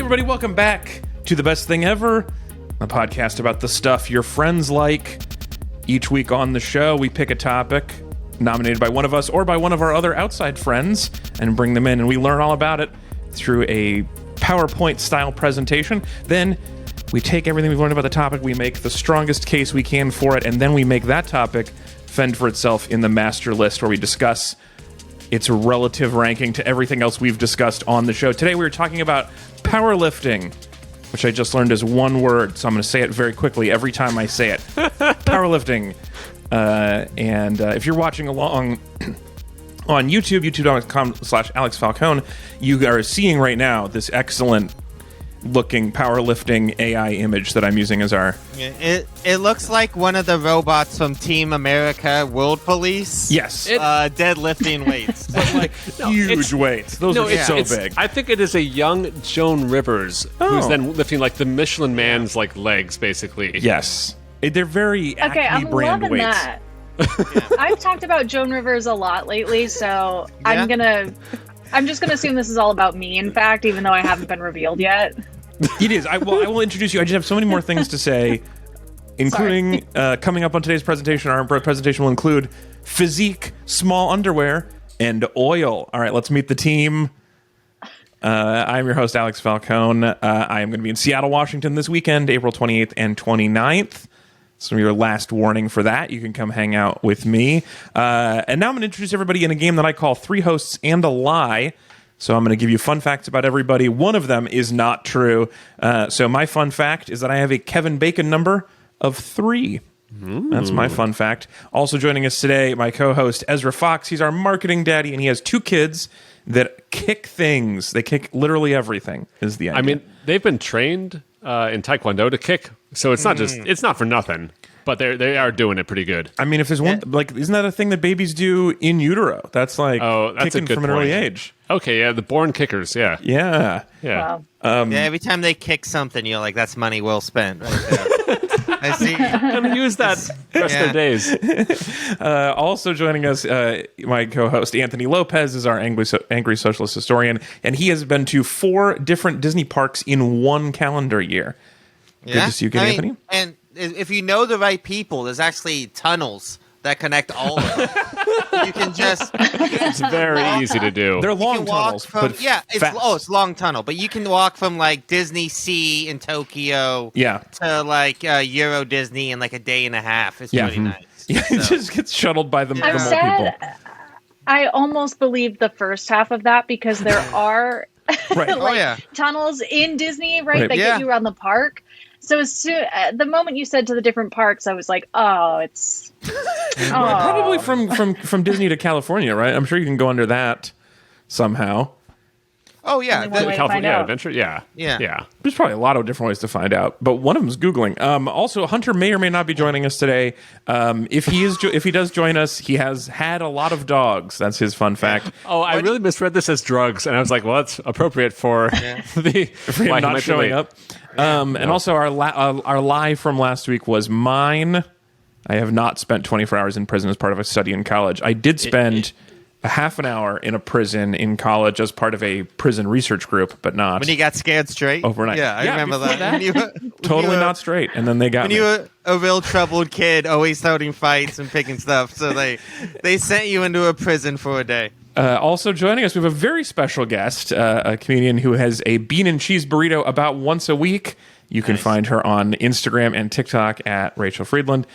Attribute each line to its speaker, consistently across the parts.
Speaker 1: everybody. Welcome back to The Best Thing Ever, a podcast about the stuff your friends like. Each week on the show, we pick a topic nominated by one of us or by one of our other outside friends and bring them in, and we learn all about it through a PowerPoint-style presentation. Then we take everything we've learned about the topic, we make the strongest case we can for it, and then we make that topic fend for itself in the master list, where we discuss its relative ranking to everything else we've discussed on the show. Today we were talking about powerlifting, which I just learned is one word, so I'm going to say it very quickly every time I say it. Powerlifting. And if you're watching along on YouTube, youtube.com/AlexFalcone, you are seeing right now this excellent looking powerlifting AI image that I'm using as our...
Speaker 2: It looks like one of the robots from Team America World Police.
Speaker 1: Yes.
Speaker 2: Deadlifting weights.
Speaker 1: But like huge weights. Those are so big.
Speaker 3: I think it is a young Joan Rivers who's then lifting like the Michelin Man's like legs, basically.
Speaker 1: Yes. They're very Acme
Speaker 4: I'm
Speaker 1: brand
Speaker 4: loving
Speaker 1: weights.
Speaker 4: that. I've talked about Joan Rivers a lot lately, so I'm just gonna assume this is all about me, in fact, even though I haven't been revealed yet.
Speaker 1: It is. I will introduce you. I just have so many more things to say, including coming up on today's presentation. Our presentation will include physique, small underwear, and oil. All right, let's meet the team. I'm your host, Alex Falcone. I am going to be in Seattle, Washington this weekend, April 28th and 29th. So your last warning for that. You can come hang out with me. And now I'm going to introduce everybody in a game that I call Three Hosts and a Lie. So I'm going to give you fun facts about everybody. One of them is not true. So my fun fact is that I have a Kevin Bacon number of 3. That's my fun fact. Also joining us today, my co-host, Ezra Fox. He's our marketing daddy, and he has 2 kids that kick things. They kick literally everything, is the idea.
Speaker 3: I mean, they've been trained in Taekwondo to kick, so it's not just, it's not for nothing. But they are doing it pretty good.
Speaker 1: I mean, if there's one, like, isn't that a thing that babies do in utero? That's like
Speaker 3: that's
Speaker 1: kicking
Speaker 3: a good
Speaker 1: from an
Speaker 3: point.
Speaker 1: early age.
Speaker 3: Okay, yeah, the born kickers, yeah.
Speaker 1: Yeah.
Speaker 3: Yeah.
Speaker 4: Wow.
Speaker 2: Every time they kick something, you're like, that's money well spent right there. I see.
Speaker 3: I'm going to use that the rest of their days.
Speaker 1: Also joining us, my co-host, Anthony Lopez, is our angry socialist historian, and he has been to 4 different Disney parks in one calendar year.
Speaker 2: Yeah?
Speaker 1: Good to see you again, Anthony.
Speaker 2: And if you know the right people, there's actually tunnels that connect all of them. You can just...
Speaker 3: It's very easy to do.
Speaker 1: They're
Speaker 2: You
Speaker 1: long
Speaker 2: can walk
Speaker 1: tunnels,
Speaker 2: from,
Speaker 1: but fast.
Speaker 2: it's long tunnel, but you can walk from like Disney Sea in Tokyo to like Euro Disney in like a day and a half. It's really nice.
Speaker 1: Yeah, it just gets shuttled by the
Speaker 4: I've
Speaker 1: more
Speaker 4: said
Speaker 1: people.
Speaker 4: I almost believed the first half of that because there are
Speaker 1: Right.
Speaker 4: tunnels in Disney, right?
Speaker 1: Right.
Speaker 4: That get you around the park. So as soon, the moment you said to the different parks, I was like, "Oh, it's
Speaker 1: Probably from Disney to California, right? I'm sure you can go under that somehow.
Speaker 2: Oh yeah,
Speaker 4: Only one way to
Speaker 3: California
Speaker 4: find out.
Speaker 3: Adventure, yeah.
Speaker 1: There's probably a lot of different ways to find out, but one of them is Googling. Also, Hunter may or may not be joining us today. If he does join us, he has had a lot of dogs. That's his fun fact.
Speaker 3: Oh, I really misread this as drugs, and I was like, well, that's appropriate for the...
Speaker 1: For him not showing up. And also, our lie from last week was mine. I have not spent 24 hours in prison as part of a study in college. I did spend a half an hour in a prison in college as part of a prison research group, but not
Speaker 2: when you got scared straight
Speaker 1: overnight.
Speaker 2: Yeah, I remember that. When you were,
Speaker 1: totally not straight, and then they got me.
Speaker 2: When you were a real troubled kid, always starting fights and picking stuff, so they sent you into a prison for a day.
Speaker 1: Also joining us, we have a very special guest, a comedian who has a bean and cheese burrito about once a week. You can find her on Instagram and TikTok at Rachel Friedland.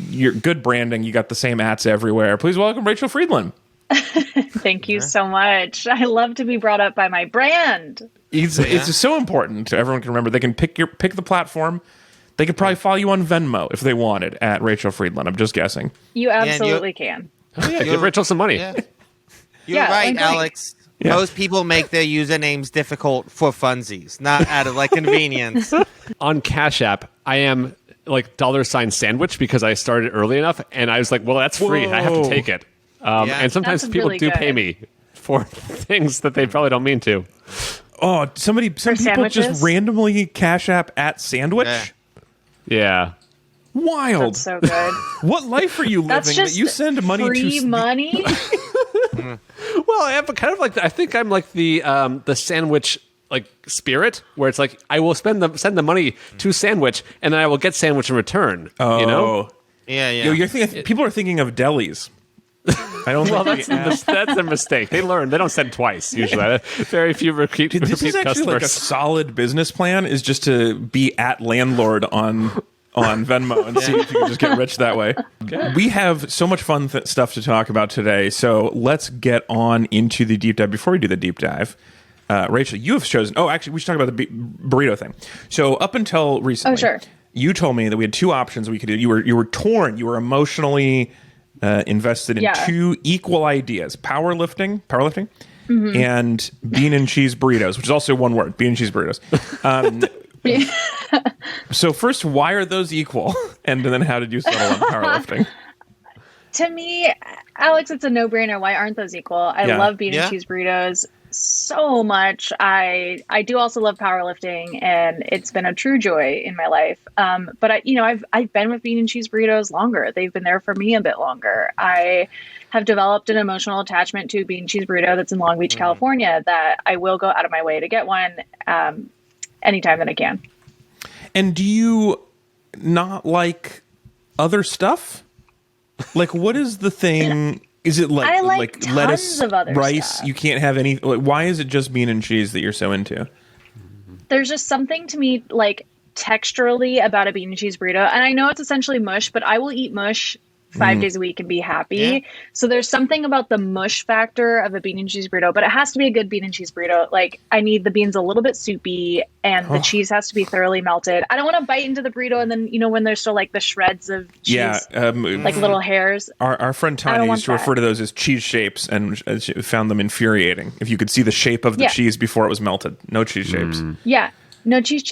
Speaker 1: You're good branding. You got the same @s everywhere. Please welcome Rachel Friedland.
Speaker 4: Thank you so much. I love to be brought up by my brand.
Speaker 1: It's so important to everyone can remember. They can pick the platform. They could probably follow you on Venmo if they wanted at Rachel Friedland. I'm just guessing.
Speaker 4: You absolutely can.
Speaker 3: Oh, yeah, give Rachel some money.
Speaker 2: Yeah. You're right, Alex.
Speaker 1: Yeah.
Speaker 2: Most people make their usernames difficult for funsies, not out of like convenience.
Speaker 3: On Cash App, I am like $sandwich because I started early enough, and I was like, well, that's free. I have to take it. And sometimes
Speaker 4: That's
Speaker 3: people
Speaker 4: really
Speaker 3: do
Speaker 4: good.
Speaker 3: pay me for things that they probably don't mean to.
Speaker 1: Oh, some people
Speaker 4: sandwiches?
Speaker 1: just randomly Cash App at sandwich.
Speaker 3: Yeah.
Speaker 1: Wild.
Speaker 4: That's so good.
Speaker 1: What life are you
Speaker 4: That's
Speaker 1: living that
Speaker 4: just
Speaker 1: you send money
Speaker 4: free
Speaker 1: to
Speaker 4: money.
Speaker 3: Well, I have kind of like I think I'm like the sandwich like spirit where it's like I will send the money to Sandwich and then I will get Sandwich in return.
Speaker 1: Oh,
Speaker 3: you know?
Speaker 2: Yeah, yeah.
Speaker 1: You're thinking, people are thinking of delis. I don't
Speaker 3: Well,
Speaker 1: think
Speaker 3: that's a mistake. They learn. They don't send twice usually. Very few repeat
Speaker 1: this is actually
Speaker 3: customers.
Speaker 1: like a solid business plan. Is just to be at landlord on Venmo and see if you can just get rich that way. Okay. We have so much fun stuff to talk about today, so let's get on into the deep dive. Before we do the deep dive, Rachel, you have chosen. Oh, actually, we should talk about the burrito thing. So up until recently,
Speaker 4: sure.
Speaker 1: You told me that we had two options we could do. You were torn. You were emotionally invested in two equal ideas: powerlifting, and bean and cheese burritos, which is also one word: bean and cheese burritos. So first, why are those equal? And then how did you settle on powerlifting?
Speaker 4: To me, Alex, it's a no-brainer. Why aren't those equal? I love bean and cheese burritos so much. I do also love powerlifting, and it's been a true joy in my life. But I've been with bean and cheese burritos longer. They've been there for me a bit longer. I have developed an emotional attachment to bean and cheese burrito that's in Long Beach, California, that I will go out of my way to get one anytime that I can.
Speaker 1: And do you not like other stuff? Like, what is the thing? Is it
Speaker 4: I like tons
Speaker 1: lettuce,
Speaker 4: of other
Speaker 1: rice?
Speaker 4: stuff.
Speaker 1: You can't have any. Why is it just bean and cheese that you're so into?
Speaker 4: There's just something to me like texturally about a bean and cheese burrito. And I know it's essentially mush, but I will eat mush 5 days a week and be happy. Yeah. So there's something about the mush factor of a bean and cheese burrito, but it has to be a good bean and cheese burrito. Like, I need the beans a little bit soupy and the cheese has to be thoroughly melted. I don't want to bite into the burrito and then, when there's still like the shreds of cheese, like little hairs.
Speaker 1: Our friend Tanya used to refer to those as cheese shapes, and she found them infuriating. If you could see the shape of the cheese before it was melted. No cheese shapes.
Speaker 4: Yeah. No cheese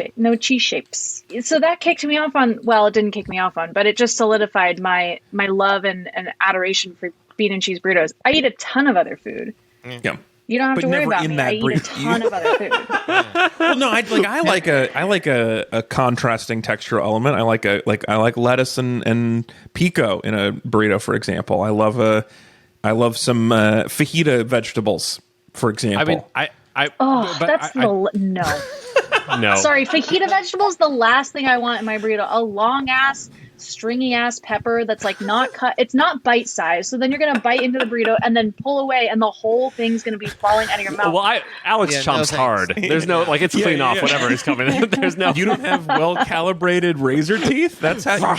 Speaker 4: shapes. So that kicked me off on, well, it didn't kick me off on, but it just solidified my love and adoration for bean and cheese burritos. I eat a ton of other food.
Speaker 1: Yeah.
Speaker 4: You don't have to worry about me. I eat a ton of other food.
Speaker 1: Well, no, I like a contrasting textural element. I like lettuce and pico in a burrito, for example. I love some fajita vegetables, for example.
Speaker 3: I mean,
Speaker 4: no.
Speaker 3: No.
Speaker 4: Sorry, fajita vegetables, the last thing I want in my burrito. A long ass, stringy ass pepper that's like not cut. It's not bite size. So then you're going to bite into the burrito and then pull away and the whole thing's going to be falling out of your mouth.
Speaker 3: Well, Alex chomps hard. There's no, it's clean off whatever is coming. There's no.
Speaker 1: You don't have well calibrated razor teeth? That's how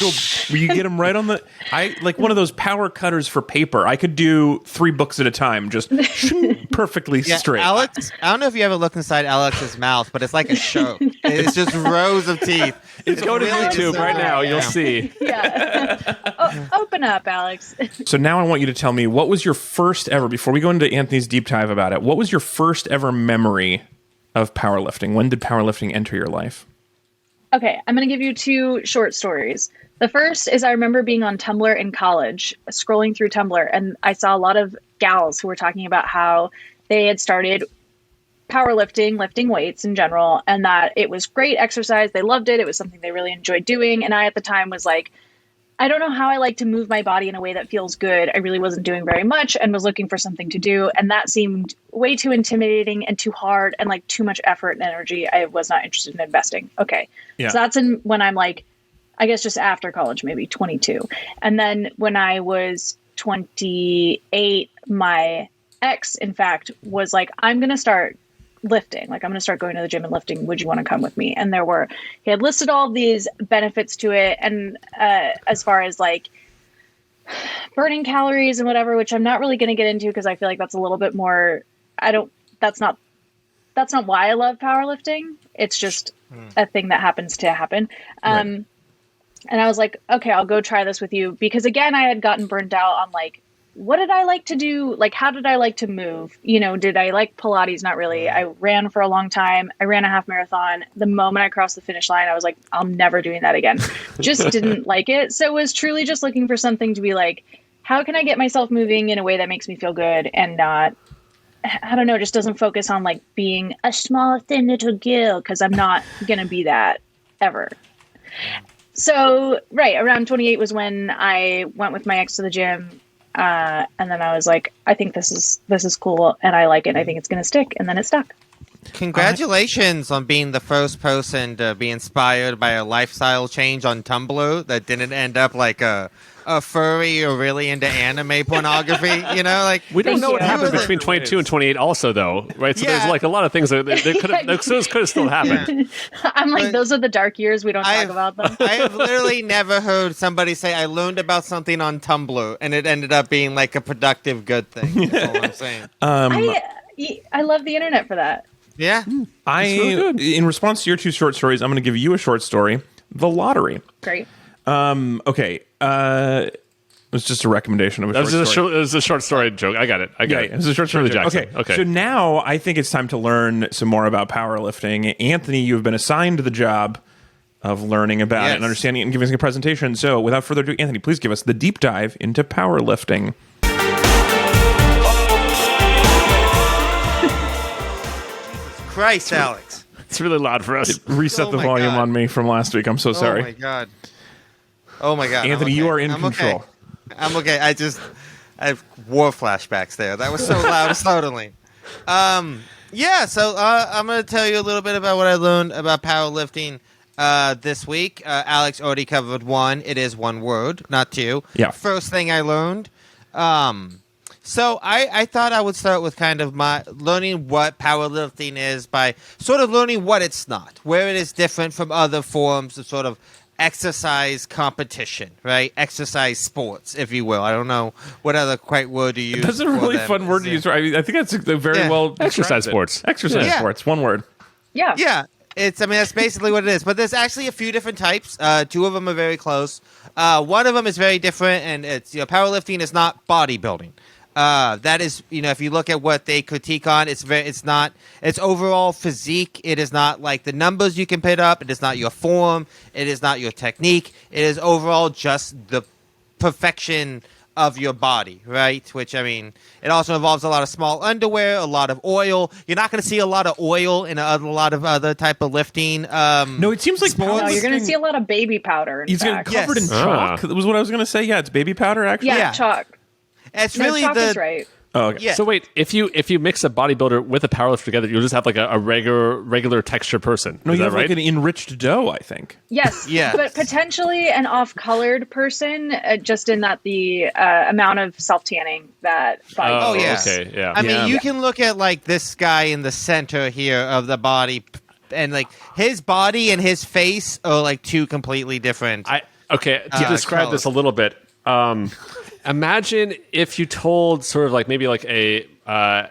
Speaker 1: you get them right on the. I like one of those power cutters for paper. I could do 3 books at a time, just perfectly straight.
Speaker 2: Alex, I don't know if you ever looked inside Alex's mouth, but it's like a show. It's just rows of teeth.
Speaker 3: It's go to YouTube right now. You'll see.
Speaker 4: Yeah. Open up, Alex.
Speaker 1: So now I want you to tell me, what was your first ever, before we go into Anthony's deep dive about it, what was your first ever memory of powerlifting? When did powerlifting enter your life?
Speaker 4: Okay, I'm going to give you 2 short stories. The first is I remember being on Tumblr in college, scrolling through Tumblr, and I saw a lot of gals who were talking about how they had started powerlifting, lifting weights in general, and that it was great exercise. They loved it. It was something they really enjoyed doing. And I, at the time, was like, I don't know how I like to move my body in a way that feels good. I really wasn't doing very much and was looking for something to do. And that seemed way too intimidating and too hard and like too much effort and energy. I was not interested in investing. Okay. Yeah. So that's when I'm like, I guess just after college, maybe 22. And then when I was 28, my ex, in fact, was like, I'm going to start lifting. Like, I'm going to start going to the gym and lifting. Would you want to come with me? And he had listed all these benefits to it. And as far as like burning calories and whatever, which I'm not really going to get into because I feel like that's a little bit more, that's not why I love powerlifting. It's just a thing that happens to happen. Right. And I was like, okay, I'll go try this with you. Because again, I had gotten burned out on like, what did I like to do? Like, how did I like to move? Did I like Pilates? Not really. I ran for a long time. I ran a half marathon. The moment I crossed the finish line, I was like, I'm never doing that again. Just didn't like it. So it was truly just looking for something to be like, how can I get myself moving in a way that makes me feel good and not, I don't know, just doesn't focus on like being a small, thin little girl, because I'm not going to be that ever. So, right, around 28 was when I went with my ex to the gym. And then I was like, I think this is cool and I like it. And I think it's going to stick. And then it stuck.
Speaker 2: Congratulations on being the first person to be inspired by a lifestyle change on Tumblr that didn't end up like a furry or really into anime pornography. You know, like
Speaker 3: we don't know what happened between 22 and 28 also, though, right? So there's like a lot of things that could have still happened.
Speaker 4: I'm like, those are the dark years. We don't talk about them.
Speaker 2: I have literally never heard somebody say, I learned about something on Tumblr, and it ended up being like a productive, good thing. That's all I'm saying.
Speaker 4: I love the internet for that.
Speaker 2: Yeah.
Speaker 1: In response to your two short stories, I'm going to give you a short story. The lottery.
Speaker 4: Great.
Speaker 1: Okay. It was just a recommendation of a short story.
Speaker 3: It was a short story joke. I got it.
Speaker 1: It was a short story joke. Okay. So now I think it's time to learn some more about powerlifting. Anthony, you have been assigned the job of learning about it and understanding it and giving us a presentation. So without further ado, Anthony, please give us the deep dive into powerlifting.
Speaker 2: Christ, Alex.
Speaker 3: It's really loud for us.
Speaker 1: Reset the volume on me from last week. I'm so sorry.
Speaker 2: Oh my God.
Speaker 1: Anthony, you are in control.
Speaker 2: Okay. I'm okay. I have war flashbacks there. That was so loud suddenly. So I'm going to tell you a little bit about what I learned about powerlifting this week. Alex already covered one. It is one word, not two.
Speaker 1: Yeah.
Speaker 2: First thing I learned. So I thought I would start with kind of my learning what powerlifting is by sort of learning what it's not, where it is different from other forms of sort of exercise competition, right? Exercise sports, if you will. I don't know what other quite word to use.
Speaker 1: That's a really fun word to use. I think that's a very well
Speaker 3: exercise sports.
Speaker 1: Exercise sports, one word.
Speaker 4: Yeah.
Speaker 2: Yeah. That's basically what it is. But there's actually a few different types. Two of them are very close. One of them is very different, and it's powerlifting is not bodybuilding. That is, if you look at what they critique on, it's overall physique. It is not like the numbers you can put up. It is not your form. It is not your technique. It is overall just the perfection of your body, right? Which, it also involves a lot of small underwear, a lot of oil. You're not going to see a lot of oil in a lot of other type of lifting.
Speaker 1: No, it seems like
Speaker 4: no, you're going to see a lot of baby powder.
Speaker 1: He's covered in chalk. That was what I was going to say. Yeah, it's baby powder, actually.
Speaker 4: Yeah, chalk.
Speaker 2: It's really
Speaker 4: chalk is right.
Speaker 1: Oh, okay.
Speaker 2: Yeah.
Speaker 3: So wait, if you mix a bodybuilder with a powerlifter together, you'll just have like a regular texture person.
Speaker 1: No,
Speaker 3: is
Speaker 1: you
Speaker 3: that
Speaker 1: have
Speaker 3: right?
Speaker 1: like an enriched dough, I think.
Speaker 4: Yes.
Speaker 2: Yes.
Speaker 4: But potentially an off-colored person, just in that the amount of self-tanning that body.
Speaker 2: Oh, yeah.
Speaker 3: Okay, yeah.
Speaker 2: You can look at like this guy in the center here of the body, and like his body and his face are like two completely different.
Speaker 3: To describe this a little bit. Imagine if you told sort of like maybe like a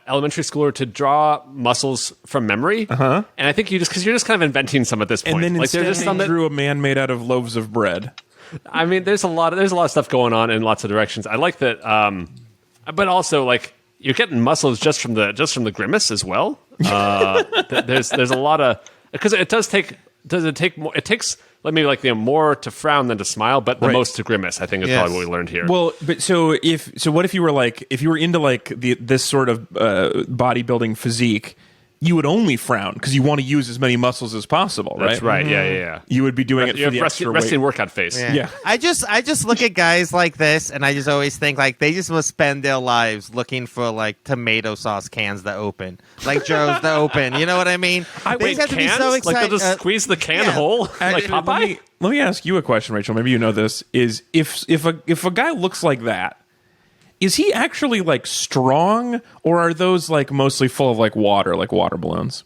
Speaker 3: elementary schooler to draw muscles from memory, and I think you're just kind of inventing some at this point.
Speaker 1: And then
Speaker 3: like
Speaker 1: instead
Speaker 3: there's just some
Speaker 1: drew a man made out of loaves of bread.
Speaker 3: There's a lot of stuff going on in lots of directions. I like that, but also like you're getting muscles just from the grimace as well. There's a lot of, because it takes maybe like more to frown than to smile, but the most to grimace, I think, is probably what we learned here.
Speaker 1: Well, but so what if you were into like this sort of bodybuilding physique, you would only frown because you want to use as many muscles as possible, right?
Speaker 3: That's right. Yeah.
Speaker 1: You would be doing it for the extra
Speaker 3: resting
Speaker 1: weight.
Speaker 3: workout face.
Speaker 2: Yeah. I just look at guys like this, and I just always think like they just must spend their lives looking for like tomato sauce cans that open, like Joe's that open. You know what I mean?
Speaker 3: Wait, cans? To be so excited. Like they'll just squeeze the can whole, like Popeye.
Speaker 1: Let me ask you a question, Rachel. Maybe you know this. Is if a guy looks like that, is he actually like strong, or are those like mostly full of like water balloons?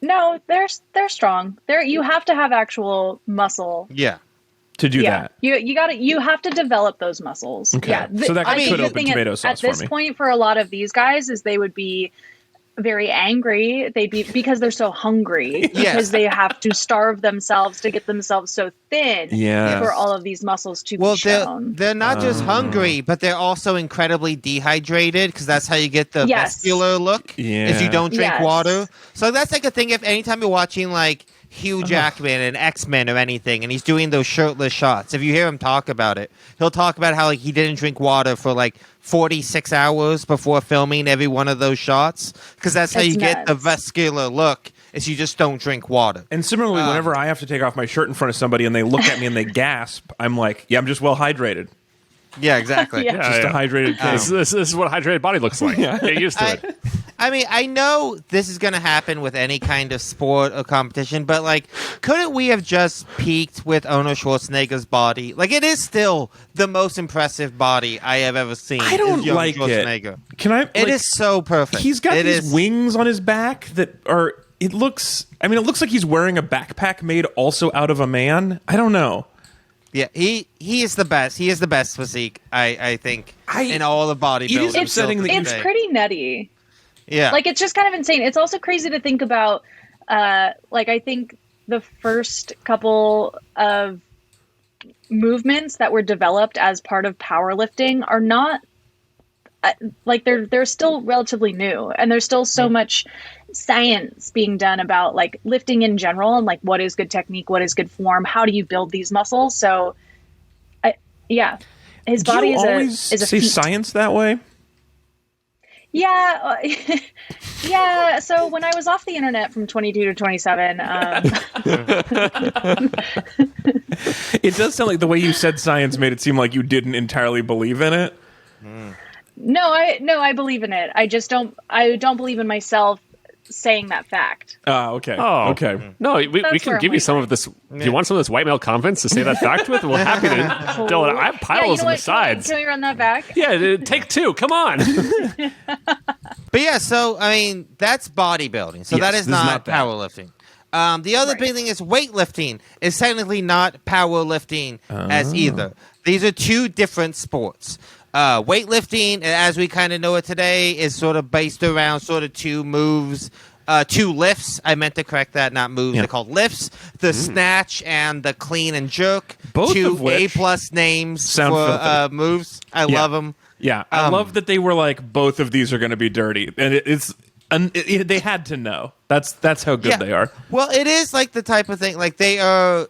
Speaker 4: No, they're strong. You have to have actual muscle.
Speaker 2: Yeah.
Speaker 1: To do that.
Speaker 4: You have to develop those muscles.
Speaker 1: Okay.
Speaker 4: Yeah.
Speaker 1: So that could open tomato sauce for me.
Speaker 4: At this point, for a lot of these guys, is they would be very angry. They'd be because they're so hungry because they have to starve themselves to get themselves so thin for all of these muscles to be shown.
Speaker 2: They're not just hungry, but they're also incredibly dehydrated because that's how you get the muscular look. Is you don't drink water. So that's like a thing. If anytime you're watching like Hugh Jackman and X-Men or anything, and he's doing those shirtless shots, if you hear him talk about it, he'll talk about how like he didn't drink water for like 46 hours before filming every one of those shots, because that's how you get the vascular look, is you just don't drink water.
Speaker 1: And similarly, whenever I have to take off my shirt in front of somebody and they look at me and they gasp, I'm like, I'm just well hydrated.
Speaker 2: Yeah, exactly.
Speaker 1: Just a hydrated case.
Speaker 3: This is what a hydrated body looks like. Get used to it.
Speaker 2: I mean, I know this is going to happen with any kind of sport or competition, but like, couldn't we have just peaked with Arnold Schwarzenegger's body? Like, it is still the most impressive body I have ever seen.
Speaker 1: I don't
Speaker 2: is young
Speaker 1: like
Speaker 2: Schwarzenegger.
Speaker 1: it. Can I?
Speaker 2: It is so perfect.
Speaker 1: He's got
Speaker 2: It
Speaker 1: these
Speaker 2: is-
Speaker 1: wings on his back that are. It looks. I mean, it looks like he's wearing a backpack made also out of a man. I don't know.
Speaker 2: Yeah, he is the best. He is the best physique, I think, in all of bodybuilding.
Speaker 1: It is upsetting that
Speaker 4: It's pretty nutty.
Speaker 2: Yeah.
Speaker 4: Like, it's just kind of insane. It's also crazy to think about, like, I think the first couple of movements that were developed as part of powerlifting are not, like, they're still relatively new. And there's still so much science being done about, like, lifting in general and, like, what is good technique, what is good form, how do you build these muscles? So, yeah, his body is a
Speaker 1: say
Speaker 4: feat.
Speaker 1: science that way.
Speaker 4: Yeah, yeah. So when I was off the internet from 22 to 27,
Speaker 1: It does sound like the way you said science made it seem like you didn't entirely believe in it.
Speaker 4: no, I believe in it. I don't believe in myself saying that fact.
Speaker 1: Okay.
Speaker 3: Oh,
Speaker 1: Okay.
Speaker 3: No, we
Speaker 4: That's
Speaker 3: can
Speaker 4: where
Speaker 3: give
Speaker 4: I'm
Speaker 3: you
Speaker 4: like
Speaker 3: some of this. Do you want some of this white male confidence to say that fact with? We're happy to. I have piles on the sides.
Speaker 4: Can we run that back?
Speaker 3: Yeah, take two. Come on.
Speaker 2: But yeah, so I mean, that's bodybuilding. So
Speaker 1: Yes,
Speaker 2: that
Speaker 1: this
Speaker 2: is
Speaker 1: is
Speaker 2: not
Speaker 1: not that.
Speaker 2: powerlifting. The other big thing is weightlifting is technically not powerlifting as either. These are two different sports. Weightlifting, as we kind of know it today, is sort of based around sort of two moves, two lifts. I meant to correct that, not moves.
Speaker 1: Yeah.
Speaker 2: They're called lifts. The snatch and the clean and jerk.
Speaker 1: Both
Speaker 2: two
Speaker 1: of which
Speaker 2: A+ names
Speaker 1: sound
Speaker 2: for
Speaker 1: filthy.
Speaker 2: moves. I love them.
Speaker 1: Yeah, I love that they were like both of these are going to be dirty, and they had to know. That's how good they are.
Speaker 2: Well, it is like the type of thing. Like they are.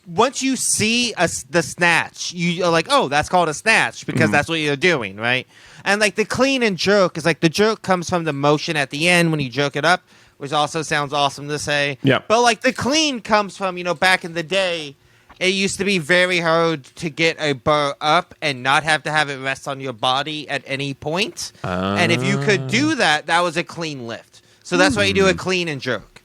Speaker 2: Once you see the snatch, you are like, oh, that's called a snatch because that's what you're doing, right? And like the clean and jerk is like the jerk comes from the motion at the end when you jerk it up, which also sounds awesome to say.
Speaker 1: Yeah.
Speaker 2: But like the clean comes from, back in the day, it used to be very hard to get a bar up and not have to have it rest on your body at any point. And if you could do that, that was a clean lift. So that's why you do a clean and jerk.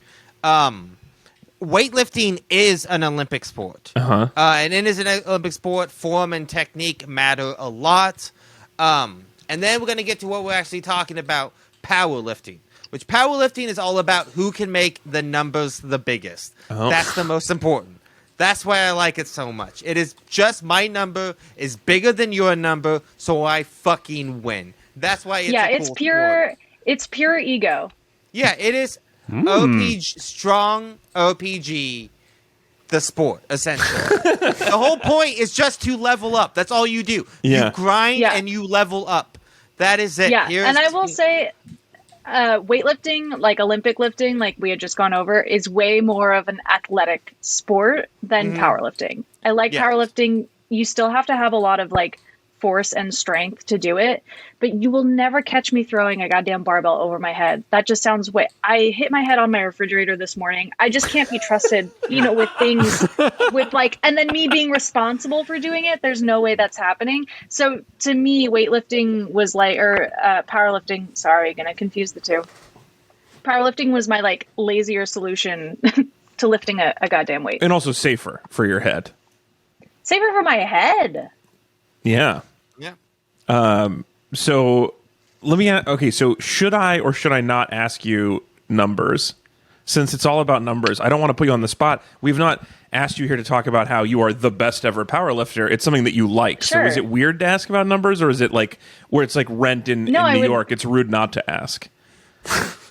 Speaker 2: Weightlifting is an Olympic sport. And it is an Olympic sport. Form and technique matter a lot. And then we're going to get to what we're actually talking about, powerlifting. Which powerlifting is all about who can make the numbers the biggest. That's the most important. That's why I like it so much. It is just my number is bigger than your number, so I fucking win. That's why it's a
Speaker 4: it's
Speaker 2: cool
Speaker 4: pure.
Speaker 2: sport.
Speaker 4: It's pure ego.
Speaker 2: Yeah, it is OPG, strong OPG, the sport, essentially. The whole point is just to level up. That's all you do.
Speaker 1: Yeah.
Speaker 2: You grind and you level up. That is it.
Speaker 4: Yeah,
Speaker 2: Here's
Speaker 4: and I will say, weightlifting, like Olympic lifting, like we had just gone over, is way more of an athletic sport than powerlifting. I like powerlifting. You still have to have a lot of like force and strength to do it, but you will never catch me throwing a goddamn barbell over my head. That just sounds way. I hit my head on my refrigerator this morning. I just can't be trusted, with things with like, and then me being responsible for doing it. There's no way that's happening. So to me, weightlifting was like, or powerlifting. Sorry, gonna confuse the two. Powerlifting was my like lazier solution to lifting a goddamn weight.
Speaker 1: And also safer for your head.
Speaker 4: Safer for my head.
Speaker 1: Yeah.
Speaker 2: Yeah.
Speaker 1: So let me okay, so should I or should I not ask you numbers? Since it's all about numbers, I don't want to put you on the spot. We've not asked you here to talk about how you are the best ever powerlifter. It's something that you like.
Speaker 4: Sure.
Speaker 1: So is it weird to ask about numbers, or is it like where it's like rent in New York? It's rude not to ask.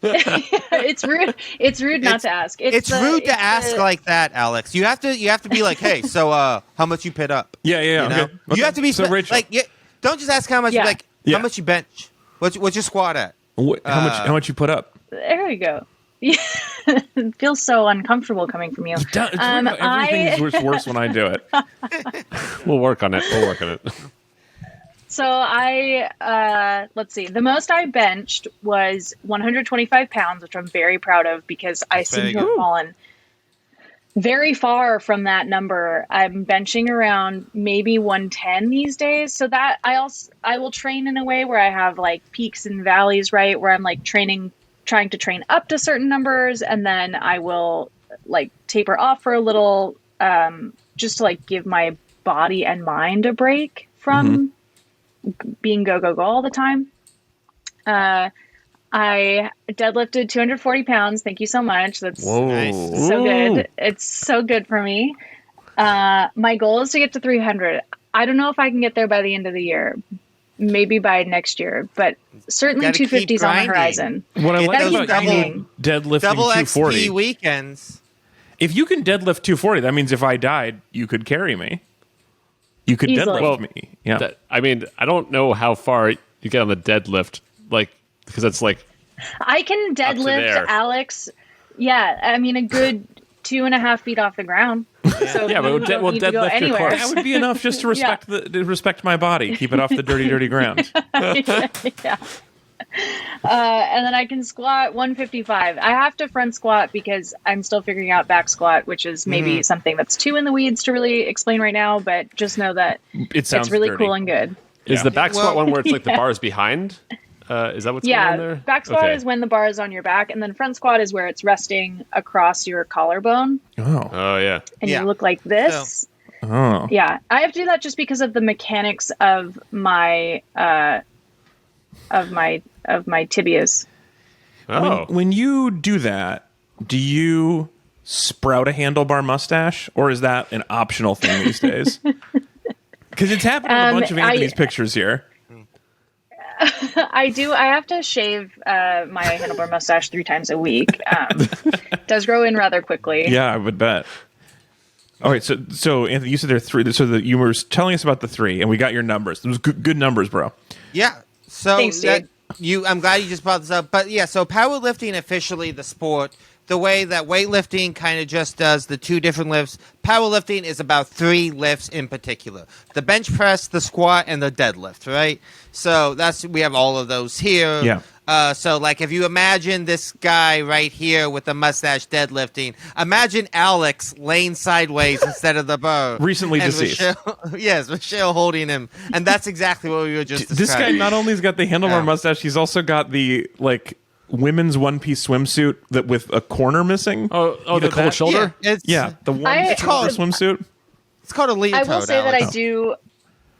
Speaker 4: It's rude. It's rude not to ask.
Speaker 2: It's rude to ask like that, Alex. You have to be like, hey, so how much you pit up?
Speaker 1: Yeah.
Speaker 2: You know?
Speaker 1: Okay.
Speaker 2: You have to be
Speaker 1: so Rachel,
Speaker 2: like, don't just ask how much.
Speaker 4: Yeah.
Speaker 2: Like,
Speaker 1: Yeah.
Speaker 2: how much you bench? What's your squat at?
Speaker 1: how much you put up?
Speaker 4: There we go. Yeah. It feels so uncomfortable coming from you.
Speaker 1: Everything's worse when I do it.
Speaker 3: We'll work on it.
Speaker 4: So let's see. The most I benched was 125 pounds, which I'm very proud of because I seem
Speaker 2: very
Speaker 4: to have fallen very far from that number. I'm benching around maybe 110 these days. So that I will train in a way where I have like peaks and valleys, right? Where I'm like trying to train up to certain numbers, and then I will like taper off for a little, just to like give my body and mind a break from being go all the time. I deadlifted 240 pounds. Thank you so much. That's
Speaker 2: Nice.
Speaker 4: so good. It's so good for me. My goal is to get to 300. I don't know if I can get there by the end of the year. Maybe by next year, but certainly
Speaker 2: Gotta
Speaker 4: 250 is on the
Speaker 2: keep
Speaker 4: horizon.
Speaker 1: What I
Speaker 2: Get
Speaker 1: like
Speaker 2: those
Speaker 1: about you deadlifting
Speaker 2: double
Speaker 1: 240.
Speaker 2: XP weekends.
Speaker 1: If you can deadlift 240, that means if I died, you could carry me. You could
Speaker 4: Easily.
Speaker 1: deadlift me. Yeah.
Speaker 3: I mean, I don't know how far you get on the deadlift, like, because it's like
Speaker 4: I can
Speaker 3: there.
Speaker 4: deadlift Alex. Yeah, I mean a good 2.5 feet off the ground. So
Speaker 3: Yeah, but
Speaker 4: you
Speaker 3: we'll
Speaker 4: don't need to go
Speaker 3: deadlift your
Speaker 4: anywhere.
Speaker 3: corpse.
Speaker 1: That would be enough just to respect my body. Keep it off the dirty ground.
Speaker 4: Yeah. And then I can squat 155. I have to front squat because I'm still figuring out back squat, which is maybe something that's too in the weeds to really explain right now. But just know that
Speaker 1: It sounds
Speaker 4: it's really
Speaker 1: dirty.
Speaker 4: cool and good.
Speaker 3: Is
Speaker 1: Yeah.
Speaker 3: the back squat
Speaker 2: Well-
Speaker 3: one where it's like the bar is behind? Is that what's going on there?
Speaker 4: Back squat
Speaker 3: Okay.
Speaker 4: is when the bar is on your back, and then front squat is where it's resting across your collarbone,
Speaker 1: Oh.
Speaker 3: Oh yeah.
Speaker 4: and
Speaker 2: Yeah.
Speaker 4: you look like this.
Speaker 1: Oh.
Speaker 4: Yeah, I have to do that just because of the mechanics of my tibias.
Speaker 3: Oh.
Speaker 1: When you do that, do you sprout a handlebar mustache, or is that an optional thing these days? Because it's happening in a bunch of Anthony's pictures here.
Speaker 4: I do. I have to shave my handlebar mustache 3 times a week. It does grow in rather quickly.
Speaker 1: Yeah, I would bet. All right, so Anthony, you said there are 3. So you were telling us about the 3, and we got your numbers. Those good numbers, bro.
Speaker 2: Yeah. So
Speaker 4: Thanks, dude.
Speaker 2: I'm glad you just brought this up. But yeah, so powerlifting officially the sport, the way that weightlifting kind of just does the 2 different lifts, powerlifting is about 3 lifts in particular: the bench press, the squat, and the deadlift. Right. So we have all of those here.
Speaker 1: Yeah.
Speaker 2: So like if you imagine this guy right here with the mustache deadlifting, imagine Alex laying sideways instead of the bar.
Speaker 1: Recently
Speaker 2: And
Speaker 1: deceased.
Speaker 2: Michelle holding him, and that's exactly what we were just
Speaker 1: This guy
Speaker 2: describing.
Speaker 1: not only has got the handlebar
Speaker 2: Yeah.
Speaker 1: mustache, he's also got the women's one-piece swimsuit that with a corner missing.
Speaker 3: Oh,
Speaker 1: You
Speaker 3: the
Speaker 1: know
Speaker 3: cold
Speaker 1: that?
Speaker 3: shoulder.
Speaker 1: Yeah, the one
Speaker 4: It's
Speaker 2: called-
Speaker 1: swimsuit.
Speaker 2: It's called a
Speaker 4: I
Speaker 2: leotard.
Speaker 4: will say that
Speaker 2: Alex.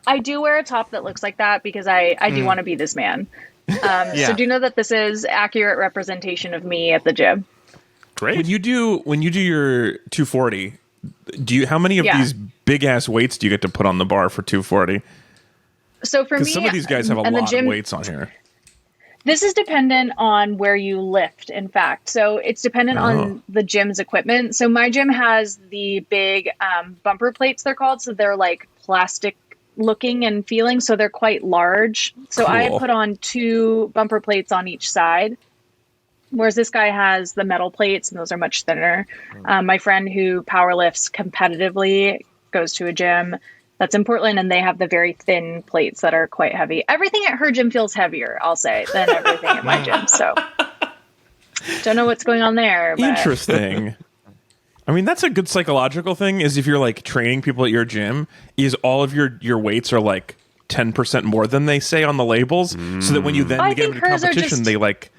Speaker 4: I do wear a top that looks like that because I do want to be this man.
Speaker 2: Yeah.
Speaker 4: So do know that this is accurate representation of me at the gym.
Speaker 3: Great.
Speaker 1: When you do your 240, how many of
Speaker 4: Yeah.
Speaker 1: these big ass weights do you get to put on the bar for 240?
Speaker 4: So for me,
Speaker 1: Because some of these guys have a
Speaker 4: and the
Speaker 1: lot
Speaker 4: gym-
Speaker 1: of weights on here.
Speaker 4: This is dependent on where you lift, in fact. So it's dependent on the gym's equipment. So my gym has the big bumper plates, they're called. So they're like plastic looking and feeling. So they're quite large. So I
Speaker 1: Cool.
Speaker 4: put on 2 bumper plates on each side. Whereas this guy has the metal plates, and those are much thinner. My friend who powerlifts competitively goes to a gym that's in Portland, and they have the very thin plates that are quite heavy. Everything at her gym feels heavier, I'll say, than everything at my gym. So don't know what's going on there. But
Speaker 1: Interesting. I mean, that's a good psychological thing, is if you're like training people at your gym, is all of your weights are like 10% more than they say on the labels, so that when you then
Speaker 4: I
Speaker 1: get
Speaker 4: think
Speaker 1: into
Speaker 4: hers are
Speaker 1: competition,
Speaker 4: just-
Speaker 1: they like.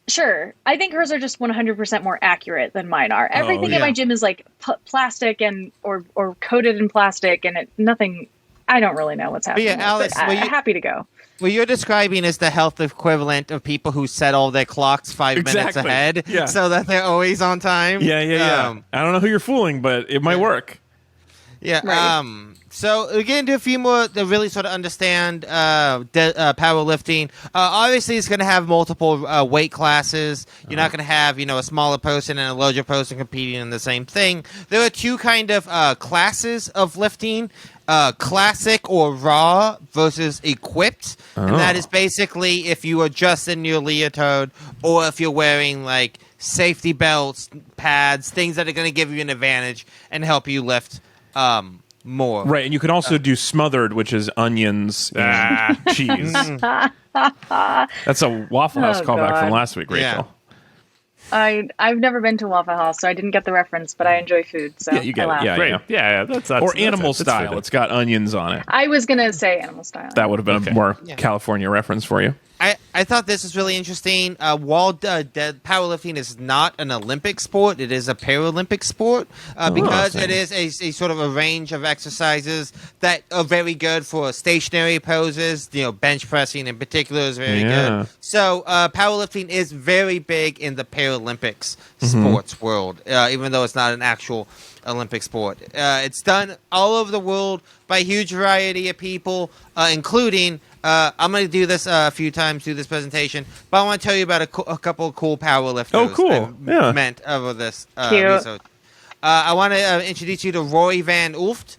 Speaker 4: Sure. I think hers are just 100% more accurate than mine are. Everything at
Speaker 2: yeah.
Speaker 4: my gym is like plastic and or coated in plastic, and nothing. I don't really know what's happening.
Speaker 2: yeah,
Speaker 4: there,
Speaker 2: Alex,
Speaker 4: but
Speaker 2: were you-
Speaker 4: happy to go.
Speaker 2: What you're describing is the health equivalent of people who set all their clocks 5 minutes
Speaker 1: Exactly.
Speaker 2: ahead,
Speaker 1: Yeah.
Speaker 2: so that they're always on time.
Speaker 1: Yeah. I don't know who you're fooling, but it might work.
Speaker 2: Yeah.
Speaker 4: Right.
Speaker 2: So we're going to do a few more to really sort of understand powerlifting. Obviously, it's going to have multiple weight classes. You're not going to have, a smaller person and a larger person competing in the same thing. There are 2 kind of classes of lifting. Classic or raw versus equipped. And that is basically if you are just in your leotard or if you're wearing like safety belts, pads, things that are going to give you an advantage and help you lift more.
Speaker 1: Right, and you can also do smothered, which is onions and cheese. That's a Waffle House
Speaker 4: Oh,
Speaker 1: callback from
Speaker 4: God.
Speaker 1: last week, Rachel.
Speaker 2: Yeah.
Speaker 4: I've never been to Waffle House, so I didn't get the reference, but I enjoy food, so
Speaker 1: Yeah, you get
Speaker 4: I
Speaker 1: it.
Speaker 4: laughed.
Speaker 1: Yeah,
Speaker 3: Great.
Speaker 1: yeah.
Speaker 3: Yeah, that's
Speaker 1: Or animal
Speaker 3: that's
Speaker 1: style. It's got onions on it.
Speaker 4: I was gonna say animal style.
Speaker 1: That would have been a more
Speaker 2: Yeah.
Speaker 1: California reference for you.
Speaker 2: I thought this was really interesting. While powerlifting is not an Olympic sport, it is a Paralympic sport because it is a sort of a range of exercises that are very good for stationary poses. Bench pressing in particular is very
Speaker 1: Yeah.
Speaker 2: good. So powerlifting is very big in the Paralympics sports world, even though it's not an actual Olympic sport. It's done all over the world by a huge variety of people, including. I'm going to do this a few times through this presentation, but I want to tell you about a couple of cool powerlifters.
Speaker 1: Oh, cool. Yeah.
Speaker 2: Meant over this
Speaker 4: Cute.
Speaker 2: episode. I want to introduce you to Rory Van Ooft.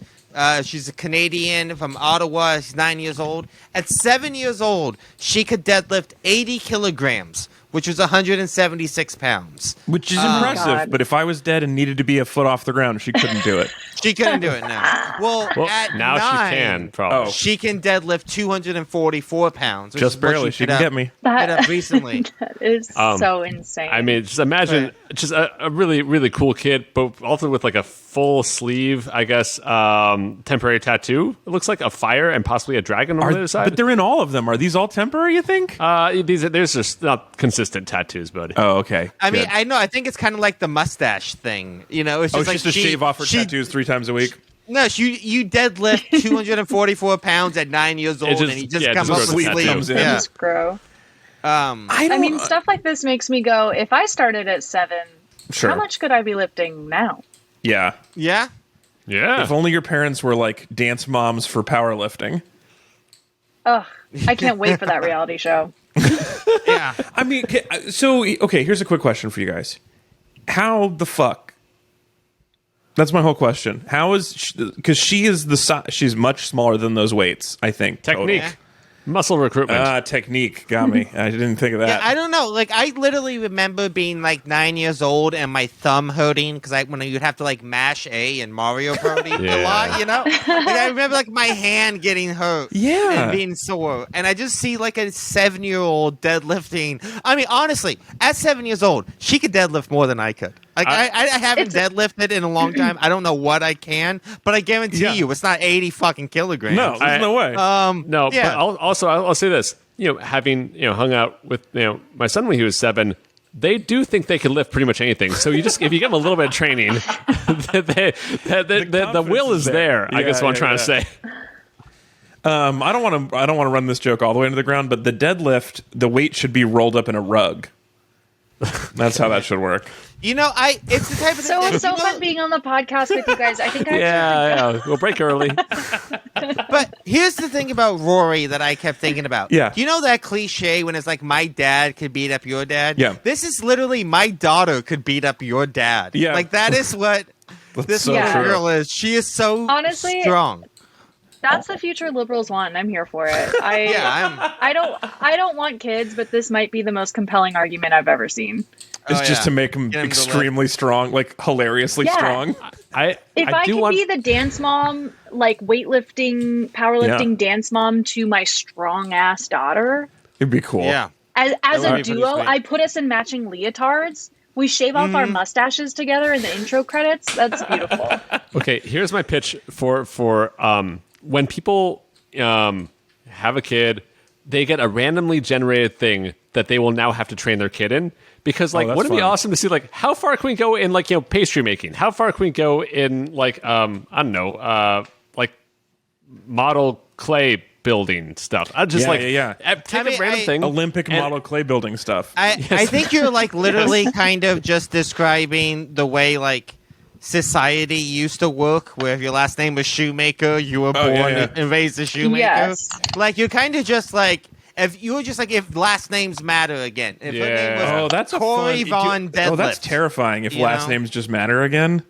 Speaker 2: She's a Canadian from Ottawa. She's 9 years old. At 7 years old, she could deadlift 80 kilograms, which was 176 pounds.
Speaker 1: Which is impressive,
Speaker 4: God.
Speaker 1: but if I was dead and needed to be a foot off the ground, she couldn't do it.
Speaker 2: She couldn't do it now. Well, at
Speaker 3: now
Speaker 2: 9,
Speaker 3: she can, probably.
Speaker 1: Oh.
Speaker 2: she can deadlift 244 pounds. Which
Speaker 1: Just
Speaker 2: is what
Speaker 1: barely. She can get me.
Speaker 2: hit up recently.
Speaker 4: That is so insane.
Speaker 3: I mean, just imagine just a really, really cool kid, but also with like a full sleeve, I guess, temporary tattoo. It looks like a fire and possibly a dragon on the other side.
Speaker 1: But they're in all of them. Are these all temporary, you think?
Speaker 3: There's just not consistent tattoos, buddy.
Speaker 1: Oh, okay.
Speaker 2: I mean,
Speaker 1: Good.
Speaker 2: I know. I think it's kind of like the mustache thing. It's just
Speaker 1: it's
Speaker 2: like
Speaker 1: just to shave off her tattoos 3 times a week.
Speaker 2: No, you deadlift 244 pounds at 9 years old,
Speaker 3: just-
Speaker 2: and you just
Speaker 3: yeah,
Speaker 2: come
Speaker 3: just
Speaker 2: up
Speaker 3: grows
Speaker 2: with
Speaker 3: a
Speaker 2: sleeves.
Speaker 3: tattoo.
Speaker 1: Comes in.
Speaker 2: Yeah.
Speaker 4: Just grow.
Speaker 1: I
Speaker 4: I mean, stuff like this makes me go, if I started at 7,
Speaker 1: Sure.
Speaker 4: how much could I be lifting now?
Speaker 1: Yeah.
Speaker 2: Yeah.
Speaker 3: Yeah.
Speaker 1: If only your parents were like dance moms for powerlifting.
Speaker 4: Ugh, I can't wait for that reality show.
Speaker 2: Yeah.
Speaker 1: I mean, okay, here's a quick question for you guys. How the fuck? That's my whole question. How is because she is she's much smaller than those weights, I think.
Speaker 3: Technique.
Speaker 2: Yeah.
Speaker 3: Muscle recruitment.
Speaker 1: Technique got me. I didn't think of that.
Speaker 2: Yeah, I don't know. Like, I literally remember being like 9 years old and my thumb hurting because when you'd have to like mash A in Mario Party a
Speaker 3: Yeah.
Speaker 2: lot, Like, I remember like my hand getting hurt,
Speaker 1: Yeah.
Speaker 2: and being sore, and I just see like a 7-year-old deadlifting. I mean, honestly, at 7 years old, she could deadlift more than I could. Like, I haven't deadlifted in a long time. I don't know what I can, but I guarantee
Speaker 1: Yeah.
Speaker 2: you, it's not 80 fucking kilograms.
Speaker 1: No, there's no way.
Speaker 3: No,
Speaker 2: yeah.
Speaker 3: but I'll say this. Having hung out with my son when he was 7, they do think they can lift pretty much anything. So you just if you give them a little bit of training, the will is there. I guess what I'm trying to say.
Speaker 1: I don't want to run this joke all the way into the ground, but the deadlift, the weight should be rolled up in a rug. That's how that should work.
Speaker 2: It's the type of
Speaker 4: So
Speaker 2: thing.
Speaker 4: it's so fun being on the podcast with you guys. I think I
Speaker 3: Yeah, we'll break early.
Speaker 2: But here's the thing about Rory that I kept thinking about.
Speaker 1: Yeah.
Speaker 2: Do you know that cliche when it's like, my dad could beat up your dad?
Speaker 1: Yeah.
Speaker 2: This is literally, my daughter could beat up your dad.
Speaker 1: Yeah.
Speaker 2: Like, that is what this
Speaker 1: so
Speaker 2: little
Speaker 4: true.
Speaker 2: girl is. She is so
Speaker 4: Honestly,
Speaker 2: strong.
Speaker 4: That's the future liberals want. I'm here for it.
Speaker 2: Yeah,
Speaker 4: I don't want kids, but this might be the most compelling argument I've ever seen.
Speaker 1: It's just
Speaker 2: yeah.
Speaker 1: to make them
Speaker 2: Get 'em to
Speaker 1: extremely strong, like hilariously
Speaker 4: Yeah.
Speaker 1: strong.
Speaker 4: If I
Speaker 3: do
Speaker 4: could
Speaker 3: want
Speaker 4: be the dance mom, like weightlifting, powerlifting dance mom to my strong ass daughter,
Speaker 1: It'd be cool.
Speaker 2: Yeah.
Speaker 4: as
Speaker 2: would
Speaker 4: a
Speaker 2: be pretty
Speaker 4: duo,
Speaker 2: sweet.
Speaker 4: I put us in matching leotards. We shave off our mustaches together in the intro credits. That's beautiful.
Speaker 3: Okay, here's my pitch for when people have a kid, they get a randomly generated thing that they will now have to train their kid in. Because
Speaker 1: that's
Speaker 3: wouldn't it be
Speaker 1: fun.
Speaker 3: awesome to see how far can we go in pastry making? How far can we go in I don't know, model clay building stuff? I just
Speaker 1: Take
Speaker 3: a random thing.
Speaker 1: Olympic
Speaker 3: and-
Speaker 1: model clay building stuff.
Speaker 2: I think you're like literally kind of just describing the way like society used to work, where if your last name was Shoemaker, you were born and raised a shoemaker.
Speaker 4: Yes.
Speaker 2: Like, you're kind of just like, if you were just like, if last names matter again. If her name was
Speaker 1: That's a
Speaker 2: Corey
Speaker 1: fun.
Speaker 2: Von Deadlift.
Speaker 1: Oh, that's terrifying. If
Speaker 2: You
Speaker 1: last
Speaker 2: know?
Speaker 1: names just matter again.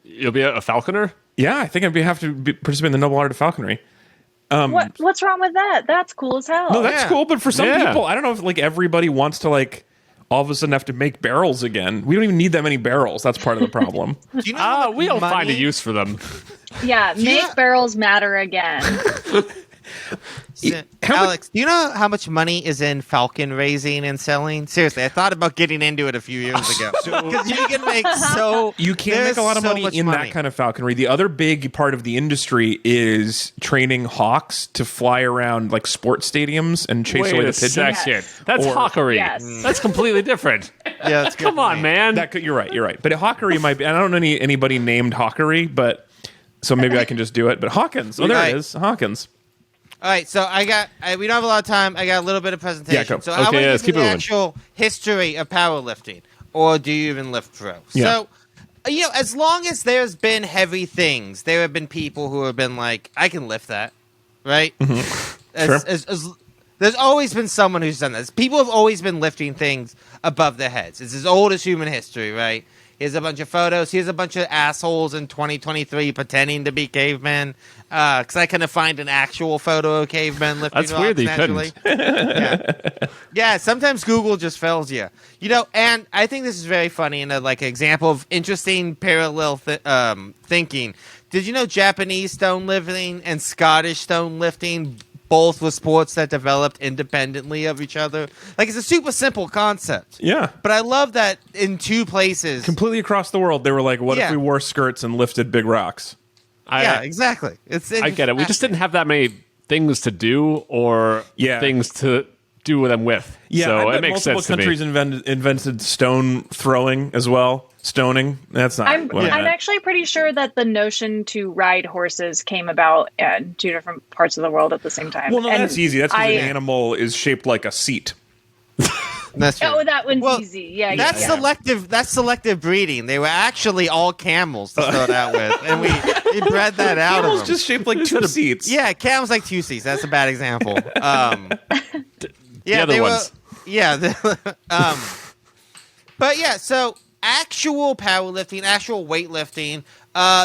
Speaker 3: You'll be a falconer?
Speaker 1: Yeah, I think have to participate in the noble art of falconry.
Speaker 4: What's wrong with that? That's cool as hell.
Speaker 1: No, that's
Speaker 2: Yeah.
Speaker 1: cool. But for some
Speaker 3: Yeah.
Speaker 1: people, I don't know if everybody wants to all of a sudden have to make barrels again. We don't even need that many barrels. That's part of the problem.
Speaker 2: Do you know how much
Speaker 3: We'll find a
Speaker 2: money-
Speaker 3: use for them.
Speaker 4: Yeah, make
Speaker 2: Yeah.
Speaker 4: barrels matter again.
Speaker 2: Alex, do you know how much money is in falcon raising and selling? Seriously, I thought about getting into it a few years ago. Because you can make
Speaker 1: You can make a lot of money in that kind of falconry. The other big part of the industry is training hawks to fly around like sports stadiums and chase away the pigeons.
Speaker 3: That's
Speaker 1: Or-
Speaker 3: hawkery.
Speaker 4: Yes.
Speaker 3: That's completely different.
Speaker 2: Yeah, that's good
Speaker 3: Come on,
Speaker 2: point.
Speaker 3: man.
Speaker 1: You're right. But hawkery might be. I don't know anybody named hawkery, but so maybe I can just do it. But Hawkins. Oh, there
Speaker 2: Right.
Speaker 1: it is. Hawkins.
Speaker 2: All right, so we don't have a lot of time. I got a little bit of presentation.
Speaker 1: Yeah, go.
Speaker 2: So
Speaker 3: Okay,
Speaker 2: I want to
Speaker 3: let's
Speaker 2: give
Speaker 3: keep
Speaker 2: you
Speaker 3: it
Speaker 2: the
Speaker 3: moving.
Speaker 2: actual history of powerlifting, or do you even lift pro?
Speaker 1: Yeah.
Speaker 2: So, as long as there's been heavy things, there have been people who have been like, I can lift that, right?
Speaker 1: Sure.
Speaker 2: There's always been someone who's done this. People have always been lifting things above their heads. It's as old as human history, right? Here's a bunch of photos. Here's a bunch of assholes in 2023 pretending to be cavemen. Because I couldn't find an actual photo of cavemen lifting
Speaker 3: That's weird that you
Speaker 2: naturally. Yeah, sometimes Google just fails you. And I think this is very funny and like an example of interesting parallel thinking. Did you know Japanese stone lifting and Scottish stone lifting both were sports that developed independently of each other? Like, it's a super simple concept.
Speaker 1: Yeah.
Speaker 2: But I love that in two places.
Speaker 1: Completely across the world, they were like, "What if
Speaker 2: Yeah.
Speaker 1: we wore skirts and lifted big rocks?"
Speaker 2: Yeah, exactly.
Speaker 3: I get it. We just didn't have that many things to do or
Speaker 1: Yeah.
Speaker 3: things to do them with.
Speaker 1: Yeah,
Speaker 3: so
Speaker 1: I bet
Speaker 3: it makes
Speaker 1: multiple
Speaker 3: sense to me.
Speaker 1: countries invented stone throwing as well. Stoning. That's not.
Speaker 4: I'm
Speaker 1: what I meant.
Speaker 4: actually pretty sure that the notion to ride horses came about in two different parts of the world at the same time.
Speaker 1: Well, no,
Speaker 4: And
Speaker 1: that's easy. That's because
Speaker 4: I-
Speaker 1: an animal is shaped like a seat.
Speaker 2: That's true.
Speaker 4: Oh, that one's
Speaker 2: Well,
Speaker 4: easy. Yeah,
Speaker 2: That's
Speaker 4: yeah.
Speaker 2: selective. That's selective breeding. They were actually all camels to start out with, and we bred that out
Speaker 1: Camels
Speaker 2: of them.
Speaker 1: just shaped like two seats.
Speaker 2: Yeah, camels like two seats. That's a bad example.
Speaker 3: The other ones.
Speaker 2: But yeah, so actual powerlifting, actual weightlifting.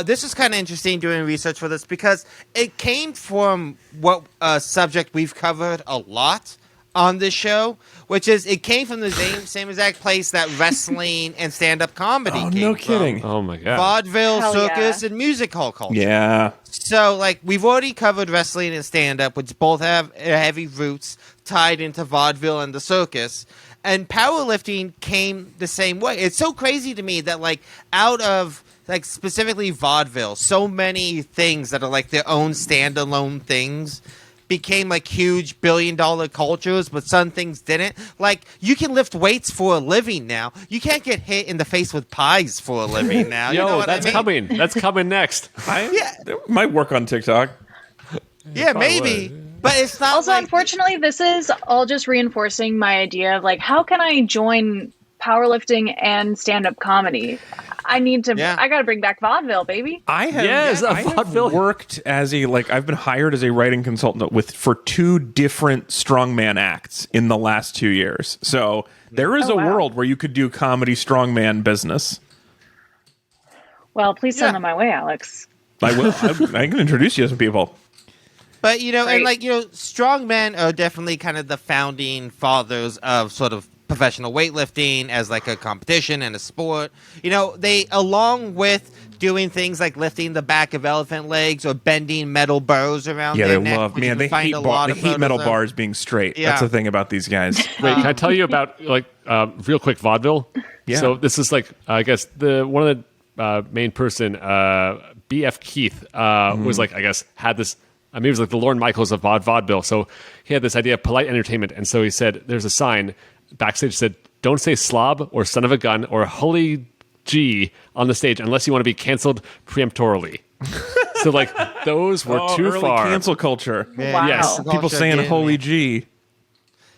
Speaker 2: This is kind of interesting doing research for this because it came from what subject we've covered a lot on this show, which is it came from the same exact place that wrestling and stand-up comedy
Speaker 1: Oh,
Speaker 2: came
Speaker 1: no
Speaker 2: from.
Speaker 1: kidding.
Speaker 3: Oh my god.
Speaker 2: Vaudeville,
Speaker 4: Hell
Speaker 2: circus,
Speaker 4: yeah.
Speaker 2: and music hall culture.
Speaker 1: Yeah.
Speaker 2: So, like, we've already covered wrestling and stand-up, which both have heavy roots tied into vaudeville and the circus. And powerlifting came the same way. It's so crazy to me that, like, out of, like, specifically vaudeville, so many things that are, like, their own standalone things became, like, huge billion-dollar cultures, but some things didn't. Like, you can lift weights for a living now. You can't get hit in the face with pies for a living now.
Speaker 3: Yo,
Speaker 2: you know what
Speaker 3: that's
Speaker 2: I mean?
Speaker 3: coming. That's coming next.
Speaker 1: It might work on TikTok.
Speaker 2: Yeah,
Speaker 3: Probably
Speaker 2: maybe. But it's not
Speaker 4: Also,
Speaker 2: like...
Speaker 4: unfortunately, this is all just reinforcing my idea of like, how can I join powerlifting and stand-up comedy? I need to.
Speaker 2: Yeah.
Speaker 4: I got to bring back vaudeville, baby.
Speaker 1: I have,
Speaker 3: Yes, a
Speaker 1: I have
Speaker 3: vaudeville.
Speaker 1: worked as I've been hired as a writing consultant for two different strongman acts in the last 2 years. So there is
Speaker 4: Oh,
Speaker 1: a
Speaker 4: wow.
Speaker 1: world where you could do comedy strongman business.
Speaker 4: Well, please send
Speaker 2: Yeah.
Speaker 4: them my way, Alex.
Speaker 1: I will. I can introduce you to some people.
Speaker 2: But, and
Speaker 4: Great.
Speaker 2: like, strong men are definitely kind of the founding fathers of sort of professional weightlifting as like a competition and a sport. They, along with doing things like lifting the back of elephant legs or bending metal bows around
Speaker 1: Yeah,
Speaker 2: their
Speaker 1: they
Speaker 2: neck,
Speaker 1: love.
Speaker 2: which
Speaker 1: Man,
Speaker 2: you
Speaker 1: they
Speaker 2: can find
Speaker 1: hate
Speaker 2: a lot of photos
Speaker 1: metal
Speaker 2: of.
Speaker 1: bars being straight.
Speaker 2: Yeah.
Speaker 1: That's the thing about these guys.
Speaker 3: Wait, can I tell you about like real quick vaudeville?
Speaker 1: Yeah.
Speaker 3: So this is like I guess the one of the main person, BF Keith, was like I guess had this. I mean, he was like the Lorne Michaels of vaudeville. So he had this idea of polite entertainment, and so he said, "There's a sign backstage that said, don't say slob or son of a gun or holy G on the stage unless you want to be canceled preemptorily." So like those were too
Speaker 1: early
Speaker 3: far.
Speaker 1: cancel culture.
Speaker 2: Yeah.
Speaker 4: Wow.
Speaker 3: Yes.
Speaker 2: Culture
Speaker 1: People saying
Speaker 2: did,
Speaker 1: "Holy
Speaker 2: man.
Speaker 1: G."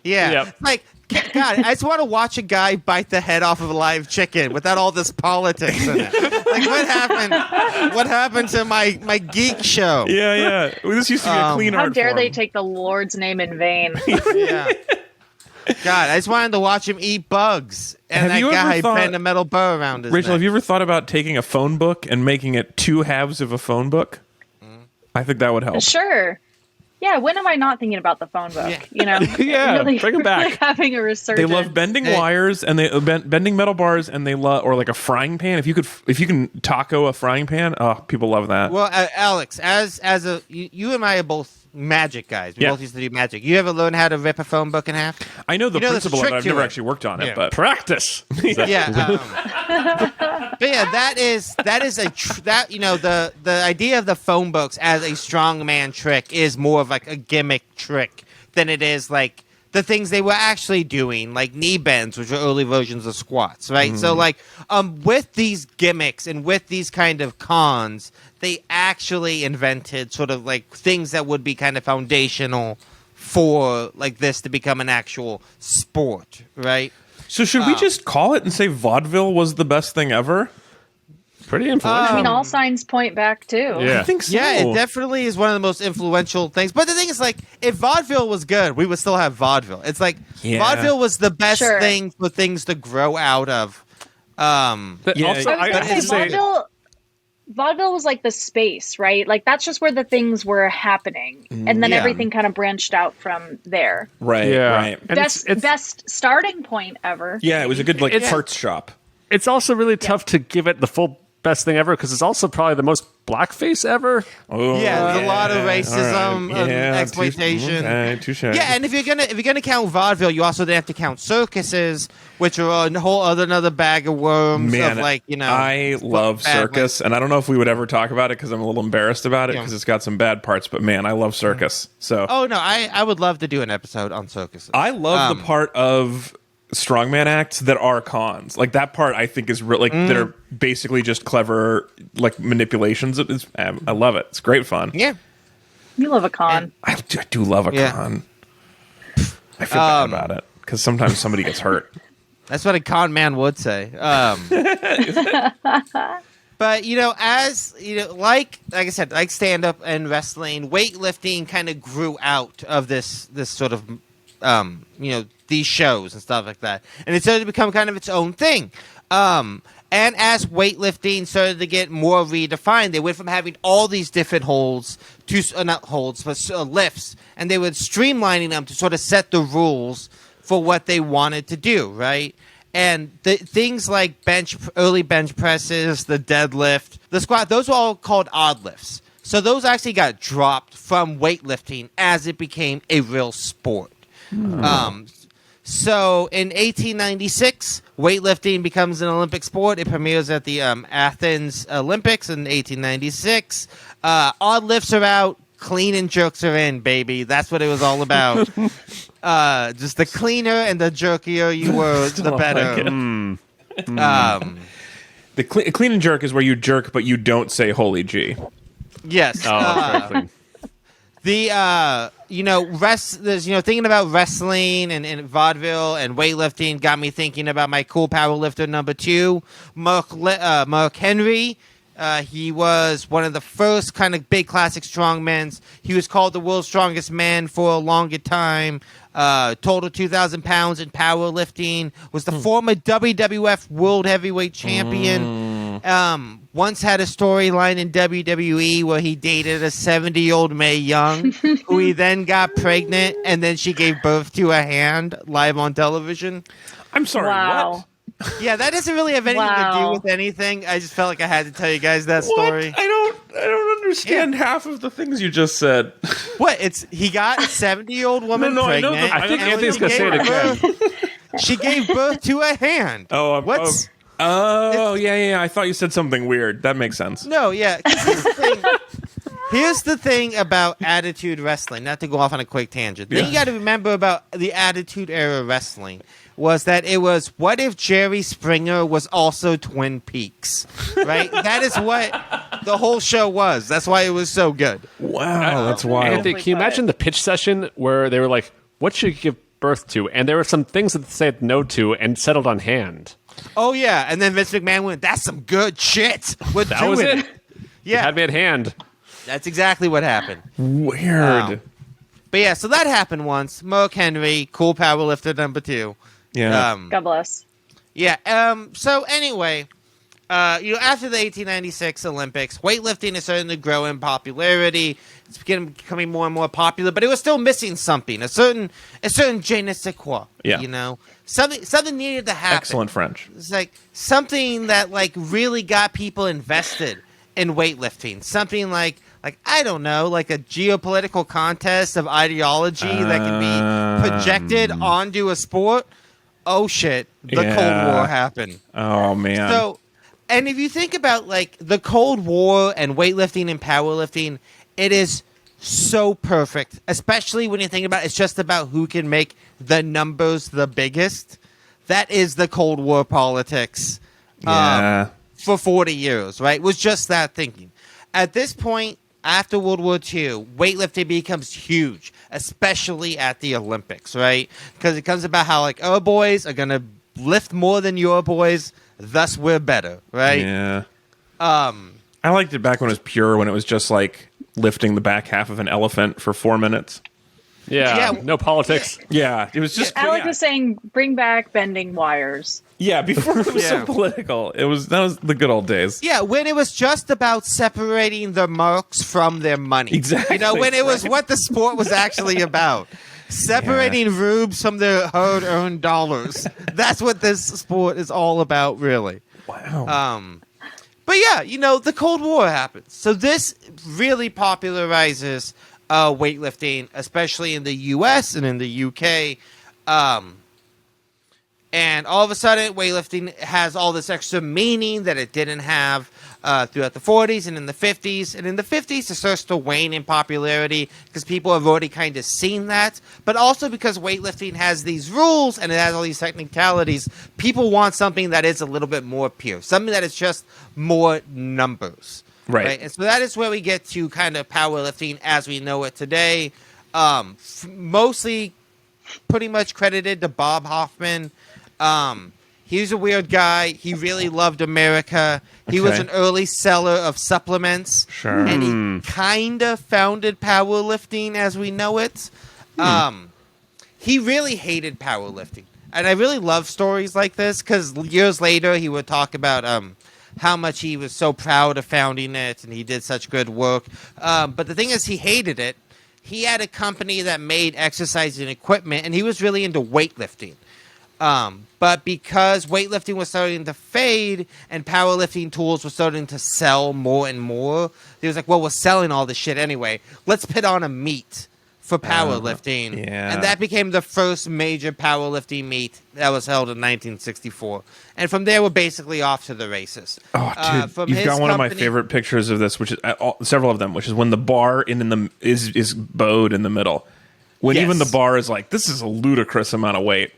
Speaker 2: Yeah.
Speaker 3: Yep.
Speaker 2: Like, God, I just want to watch a guy bite the head off of a live chicken without all this politics in it. Like, what happened? What happened to my geek show?
Speaker 1: Yeah, yeah. Well, this used to be a clean
Speaker 4: How
Speaker 1: art
Speaker 4: dare
Speaker 1: form.
Speaker 4: they take the Lord's name in vain?
Speaker 2: Yeah. God, I just wanted to watch him eat bugs. And
Speaker 1: Have
Speaker 2: that
Speaker 1: you ever
Speaker 2: guy
Speaker 1: thought-
Speaker 2: bend a metal bow around his
Speaker 1: Rachel,
Speaker 2: neck.
Speaker 1: have you ever thought about taking a phone book and making it two halves of a phone book? I think that would help.
Speaker 4: Sure. Yeah, when am I not thinking about the phone book?
Speaker 2: Yeah.
Speaker 3: Yeah, bring 'em back.
Speaker 4: Really having a
Speaker 1: They
Speaker 4: resurgence.
Speaker 1: love bending
Speaker 2: Hey.
Speaker 1: wires and they bending metal bars, and they love or like a frying pan. If you can taco a frying pan, oh, people love that.
Speaker 2: Well, Alex, as a you and I have both magic guys. We
Speaker 1: Yeah.
Speaker 2: both used to do magic. You ever learn how to rip a phone book in half?
Speaker 1: I know the
Speaker 2: You know, there's a
Speaker 1: principle of it.
Speaker 2: trick
Speaker 1: I've
Speaker 2: to
Speaker 1: never
Speaker 2: it.
Speaker 1: actually worked on it,
Speaker 2: Yeah.
Speaker 1: but
Speaker 3: Practice.
Speaker 2: Yeah. But yeah, that is the idea of the phone books as a strongman trick is more of like a gimmick trick than it is like the things they were actually doing, like knee bends, which are early versions of squats, right? So like with these gimmicks and with these kind of cons, they actually invented sort of like things that would be kind of foundational for like this to become an actual sport, right?
Speaker 1: So should we just call it and say vaudeville was the best thing ever?
Speaker 3: Pretty influential.
Speaker 4: I mean, all signs point back too.
Speaker 3: Yeah.
Speaker 1: I think so.
Speaker 2: Yeah, it definitely is one of the most influential things. But the thing is, like, if vaudeville was good, we would still have vaudeville. It's like
Speaker 1: Yeah.
Speaker 2: vaudeville was the best
Speaker 4: Sure.
Speaker 2: thing for things to grow out of.
Speaker 3: But also,
Speaker 4: I was
Speaker 3: I
Speaker 4: gonna
Speaker 3: have
Speaker 4: say
Speaker 3: to say,
Speaker 4: vaudeville was like the space, right? Like that's just where the things were happening, and then
Speaker 2: Yeah.
Speaker 4: everything kind of branched out from there.
Speaker 1: Right,
Speaker 3: yeah.
Speaker 1: right.
Speaker 3: And
Speaker 4: Best starting point ever.
Speaker 1: Yeah, it was a good like
Speaker 3: It's-
Speaker 1: parts shop.
Speaker 3: it's also really tough to give it the full best thing ever because it's also probably the most blackface ever.
Speaker 1: Oh,
Speaker 2: Yeah, there's a lot of
Speaker 1: all right.
Speaker 2: racism and exploitation.
Speaker 1: Okay, touche.
Speaker 2: Yeah, and if you're gonna count vaudeville, you also then have to count circuses, which are a whole other another bag of worms.
Speaker 1: Man,
Speaker 2: of like
Speaker 1: I love
Speaker 2: bad
Speaker 1: circus, and I don't know if we would ever talk about it because I'm a little embarrassed about it
Speaker 2: Yeah.
Speaker 1: because it's got some bad parts. But man, I love circus. So
Speaker 2: Oh no, I would love to do an episode on circuses.
Speaker 1: I love the part of strongman acts that are cons. Like that part, I think is like that are basically just clever like manipulations. I love it. It's great fun.
Speaker 2: Yeah.
Speaker 4: You love a con.
Speaker 1: I do love a
Speaker 2: Yeah.
Speaker 1: con. I feel bad about it because sometimes somebody gets hurt.
Speaker 2: That's what a con man would say. But as like I said, like stand up and wrestling, weightlifting kind of grew out of this sort of these shows and stuff like that, and it started to become kind of its own thing. And as weightlifting started to get more redefined, they went from having all these different holds to not holds, but lifts, and they were streamlining them to sort of set the rules for what they wanted to do, right? And the things like early bench presses, the deadlift, the squat, those were all called odd lifts. So those actually got dropped from weightlifting as it became a real sport. So in 1896, weightlifting becomes an Olympic sport. It premieres at the Athens Olympics in 1896. Odd lifts are out. Clean and jerks are in, baby. That's what it was all about. Just the cleaner and the jerkier you were, the better.
Speaker 1: The clean and jerk is where you jerk, but you don't say "Holy G."
Speaker 2: Yes.
Speaker 3: Exactly.
Speaker 2: Thinking about wrestling and vaudeville and weightlifting got me thinking about my cool powerlifter number 2, Mark Henry. He was one of the first kind of big classic strongmen. He was called the world's strongest man for a longer time. Total 2,000 pounds in powerlifting. Was the former WWF World Heavyweight Champion. Once had a storyline in WWE where he dated a 70-year-old Mae Young, who he then got pregnant, and then she gave birth to a hand live on television.
Speaker 1: I'm sorry.
Speaker 4: Wow.
Speaker 1: What?
Speaker 2: Yeah, that doesn't really have anything to do with anything. I just felt like I had to tell you guys that story.
Speaker 1: What? I don't understand half of the things you just said.
Speaker 2: What? He got a 70-year-old woman
Speaker 1: No, I know
Speaker 2: pregnant.
Speaker 1: that-
Speaker 3: I think
Speaker 2: and
Speaker 3: Anthony's
Speaker 2: she
Speaker 3: going to say it
Speaker 2: gave
Speaker 3: again.
Speaker 2: She gave birth to a hand. What's?
Speaker 1: Yeah. I thought you said something weird. That makes sense.
Speaker 2: No, yeah. 'Cause here's the thing about Attitude Wrestling. Not to go off on a quick tangent. The thing you got to remember about the Attitude Era Wrestling was that it was, what if Jerry Springer was also Twin Peaks? Right? That is what the whole show was. That's why it was so good.
Speaker 1: Wow, that's wild.
Speaker 3: Anthony, can you imagine the pitch session where they were like, what should you give birth to? And there were some things that they said no to and settled on hand.
Speaker 2: Oh, yeah. And then Vince McMahon went, that's some good shit. We're
Speaker 3: That
Speaker 2: doing
Speaker 3: was it.
Speaker 2: Yeah.
Speaker 3: Had me at hand.
Speaker 2: That's exactly what happened.
Speaker 1: Weird.
Speaker 2: But yeah, so that happened once. Mark Henry, cool powerlifter number 2.
Speaker 1: Yeah.
Speaker 4: God bless.
Speaker 2: Yeah. So anyway, after the 1896 Olympics, weightlifting is starting to grow in popularity. It's becoming more and more popular, but it was still missing something. A certain je ne sais quoi.
Speaker 1: Yeah.
Speaker 2: Something needed to happen.
Speaker 1: Excellent French.
Speaker 2: It's like something that like really got people invested in weightlifting. Something like like, I don't know, like a geopolitical contest of ideology that can be projected onto a sport, oh shit, the Cold War happened.
Speaker 1: Oh man.
Speaker 2: So, and if you think about like the Cold War and weightlifting and powerlifting, it is so perfect, especially when you think about it's just about who can make the numbers the biggest. That is the Cold War politics for 40 years, right? It was just that thinking. At this point, after World War II, weightlifting becomes huge, especially at the Olympics, right? Because it comes about how like our boys are going to lift more than your boys, thus we're better, right?
Speaker 1: Yeah. I liked it back when it was pure, when it was just like lifting the back half of an elephant for 4 minutes.
Speaker 3: Yeah, no politics.
Speaker 1: Yeah, it was just
Speaker 4: Alec was saying, bring back bending wires.
Speaker 1: Yeah, before it was so political. That was the good old days.
Speaker 2: Yeah, when it was just about separating the marks from their money.
Speaker 1: Exactly.
Speaker 2: You know, when it was what the sport was actually about. Separating rubes from their hard-earned dollars. That's what this sport is all about, really.
Speaker 1: Wow.
Speaker 2: But yeah, you know, the Cold War happens. So this really popularizes weightlifting, especially in the U.S. and in the UK. And all of a sudden, weightlifting has all this extra meaning that it didn't have throughout the 40s and in the 50s. And in the 50s, it starts to wane in popularity because people have already kind of seen that. But also because weightlifting has these rules and it has all these technicalities, people want something that is a little bit more pure, something that is just more numbers.
Speaker 1: Right.
Speaker 2: And so that is where we get to kind of powerlifting as we know it today. Mostly pretty much credited to Bob Hoffman. He's a weird guy. He really loved America. He was an early seller of supplements.
Speaker 1: Sure.
Speaker 2: And he kind of founded powerlifting as we know it. He really hated powerlifting. And I really love stories like this because years later he would talk about how much he was so proud of founding it and he did such good work. But the thing is, he hated it. He had a company that made exercising equipment, and he was really into weightlifting. But because weightlifting was starting to fade and powerlifting tools were starting to sell more and more, he was like, well, we're selling all this shit anyway. Let's put on a meet for powerlifting. And that became the first major powerlifting meet that was held in 1964. And from there, we're basically off to the races.
Speaker 1: Oh, dude, you've got one of my favorite pictures of this, which is several of them, which is when the bar is bowed in the middle. When even the bar is like, this is a ludicrous amount of weight.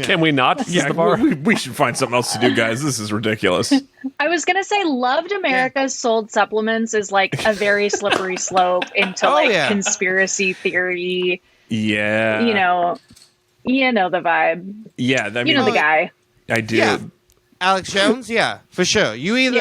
Speaker 3: Can we not?
Speaker 1: Yeah,
Speaker 3: the bar?
Speaker 1: We should find something else to do, guys. This is ridiculous.
Speaker 4: I was going to say Loved America sold supplements is like a very slippery slope into conspiracy theory.
Speaker 1: Yeah.
Speaker 4: You know the vibe.
Speaker 1: Yeah. I mean,
Speaker 4: you know the guy.
Speaker 1: I do.
Speaker 2: Yeah. Alex Jones? Yeah, for sure. You either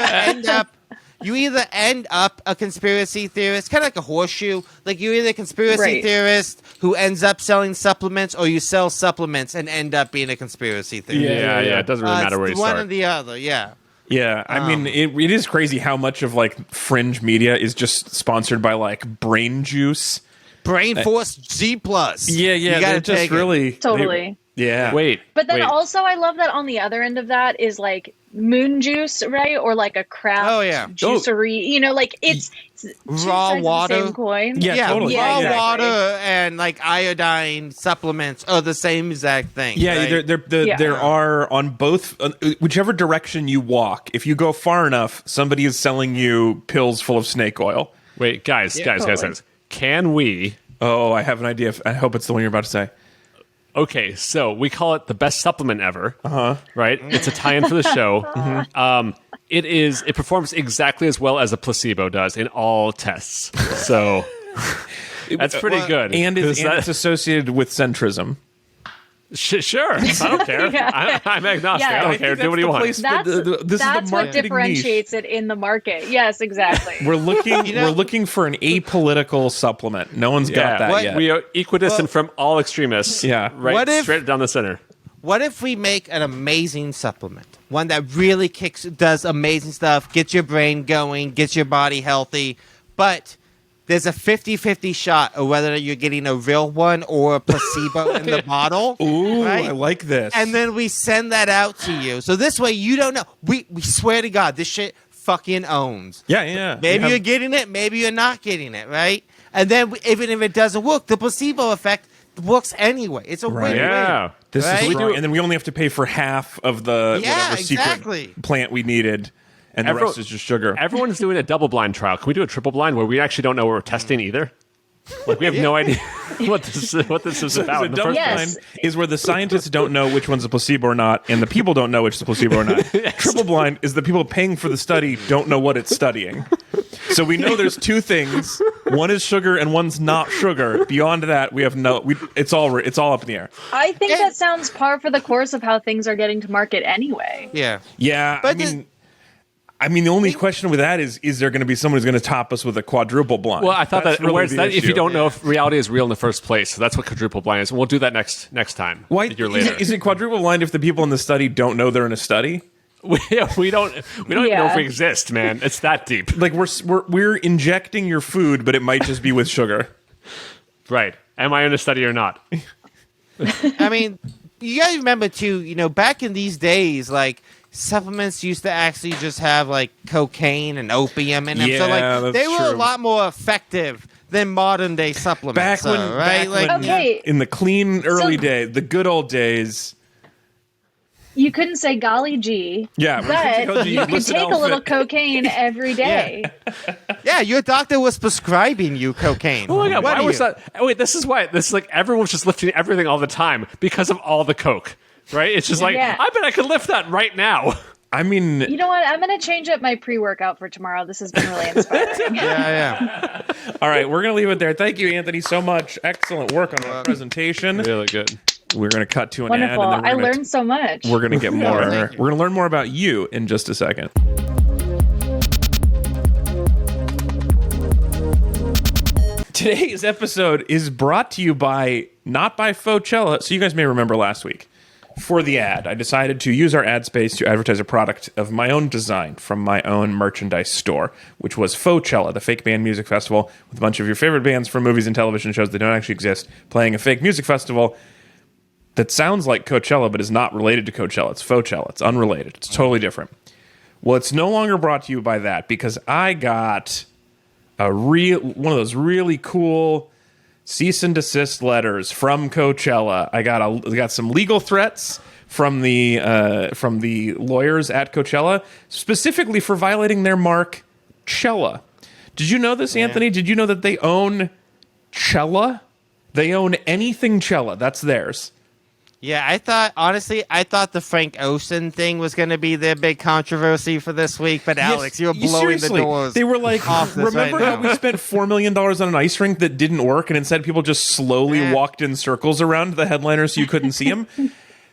Speaker 2: end up a conspiracy theorist, kind of like a horseshoe. Like you're either a conspiracy theorist who ends up selling supplements, or you sell supplements and end up being a conspiracy theorist.
Speaker 3: Yeah. It doesn't really matter where you start.
Speaker 2: One or the other, yeah.
Speaker 1: Yeah, I mean, it is crazy how much of like fringe media is just sponsored by like Brain Juice,
Speaker 2: Brain Force G Plus.
Speaker 1: Yeah,
Speaker 2: you gotta
Speaker 1: just really
Speaker 4: totally.
Speaker 1: Wait,
Speaker 4: but then also I love that on the other end of that is like Moon Juice, right? Or like a craft juicery. You know, like it's
Speaker 2: raw water.
Speaker 4: The same coin.
Speaker 1: Yeah, totally.
Speaker 2: Raw water and like iodine supplements are the same exact thing.
Speaker 1: Yeah,
Speaker 2: right?
Speaker 1: there are on both, whichever direction you walk. If you go far enough, somebody is selling you pills full of snake oil.
Speaker 3: Wait, guys. Can we?
Speaker 1: Oh, I have an idea. I hope it's the one you're about to say.
Speaker 3: Okay, so we call it the best supplement ever. Right? It's a tie-in for the show. It performs exactly as well as a placebo does in all tests. So that's pretty good.
Speaker 1: And it's associated with centrism.
Speaker 3: Sure. I don't care. I'm agnostic. I don't care. Do what you want.
Speaker 4: That's what differentiates it in the market. Yes, exactly.
Speaker 1: We're looking for an apolitical supplement. No one's got that yet.
Speaker 3: We are equidistant from all extremists.
Speaker 1: Yeah.
Speaker 3: Right straight down the center.
Speaker 2: What if we make an amazing supplement? One that really does amazing stuff, gets your brain going, gets your body healthy, but there's a 50-50 shot of whether you're getting a real one or a placebo in the bottle.
Speaker 1: Ooh, right? I like this.
Speaker 2: And then we send that out to you. So this way you don't know. We swear to God, this shit fucking owns.
Speaker 1: Yeah.
Speaker 2: Maybe you're getting it, maybe you're not getting it, right? And then even if it doesn't work, the placebo effect works anyway. It's a win-win.
Speaker 3: Yeah.
Speaker 1: This
Speaker 2: Right?
Speaker 1: is strong. And then we only have to pay for half of the whatever secret plant we needed, and the rest is just sugar.
Speaker 3: Everyone's doing a double blind trial. Can we do a triple blind where we actually don't know what we're testing either? Like we have no idea what this is about.
Speaker 1: So double blind is where the scientists don't know which one's a placebo or not, and the people don't know which is a placebo or not. Triple blind is the people paying for the study don't know what it's studying. So we know there's two things. One is sugar and one's not sugar. Beyond that, we have it's all up in the air.
Speaker 4: I think that sounds par for the course of how things are getting to market anyway.
Speaker 1: Yeah.
Speaker 2: But
Speaker 1: I mean, the only question with that is there going to be someone who's going to top us with a quadruple blind?
Speaker 3: Well, I thought
Speaker 1: that's
Speaker 3: that
Speaker 1: really
Speaker 3: where's
Speaker 1: the
Speaker 3: that
Speaker 1: issue.
Speaker 3: if you don't know if reality is real in the first place. So that's what quadruple blind is. And we'll do that next time.
Speaker 1: Why
Speaker 3: A year later.
Speaker 1: is it quadruple blind if the people in the study don't know they're in a study?
Speaker 3: We don't even know if we exist, man. It's that deep.
Speaker 1: Like we're injecting your food, but it might just be with sugar.
Speaker 3: Right. Am I in a study or not?
Speaker 2: I mean, you gotta remember too, back in these days, like supplements used to actually just have like cocaine and opium in them. So like they were a lot more effective than modern day supplements.
Speaker 1: In the clean early days, the good old days.
Speaker 4: You couldn't say golly gee, but you could take a little cocaine every day.
Speaker 2: Yeah, your doctor was prescribing you cocaine.
Speaker 3: Oh my god, why was that? Wait, this is why. This is like everyone's just lifting everything all the time because of all the coke, right? It's just like, I bet I could lift that right now.
Speaker 1: I mean,
Speaker 4: you know what? I'm going to change up my pre-workout for tomorrow. This has been really inspiring.
Speaker 2: Yeah.
Speaker 1: All right, we're going to leave it there. Thank you, Anthony, so much. Excellent work on our presentation.
Speaker 3: Really good.
Speaker 1: We're going to cut to an
Speaker 4: Wonderful.
Speaker 1: ad. And then
Speaker 4: I learned so much.
Speaker 1: We're going to get more. We're going to learn more about you in just a second. Today's episode is brought to you not by Faux Chello. So you guys may remember last week. For the ad, I decided to use our ad space to advertise a product of my own design from my own merchandise store, which was Faux Chello, the fake band music festival with a bunch of your favorite bands from movies and television shows that don't actually exist, playing a fake music festival that sounds like Coachella but is not related to Coachella. It's Faux Chello. It's unrelated. It's totally different. Well, it's no longer brought to you by that because I got one of those really cool cease and desist letters from Coachella. I got some legal threats from the lawyers at Coachella, specifically for violating their mark, Cella. Did you know this, Anthony? Did you know that they own Cella? They own anything Cella. That's theirs.
Speaker 2: Yeah, I thought the Frank Ocean thing was going to be the big controversy for this week, but Alex, you're blowing the doors.
Speaker 1: They were like, remember how we spent $4 million on an ice rink that didn't work, and instead people just slowly walked in circles around the headliner so you couldn't see him?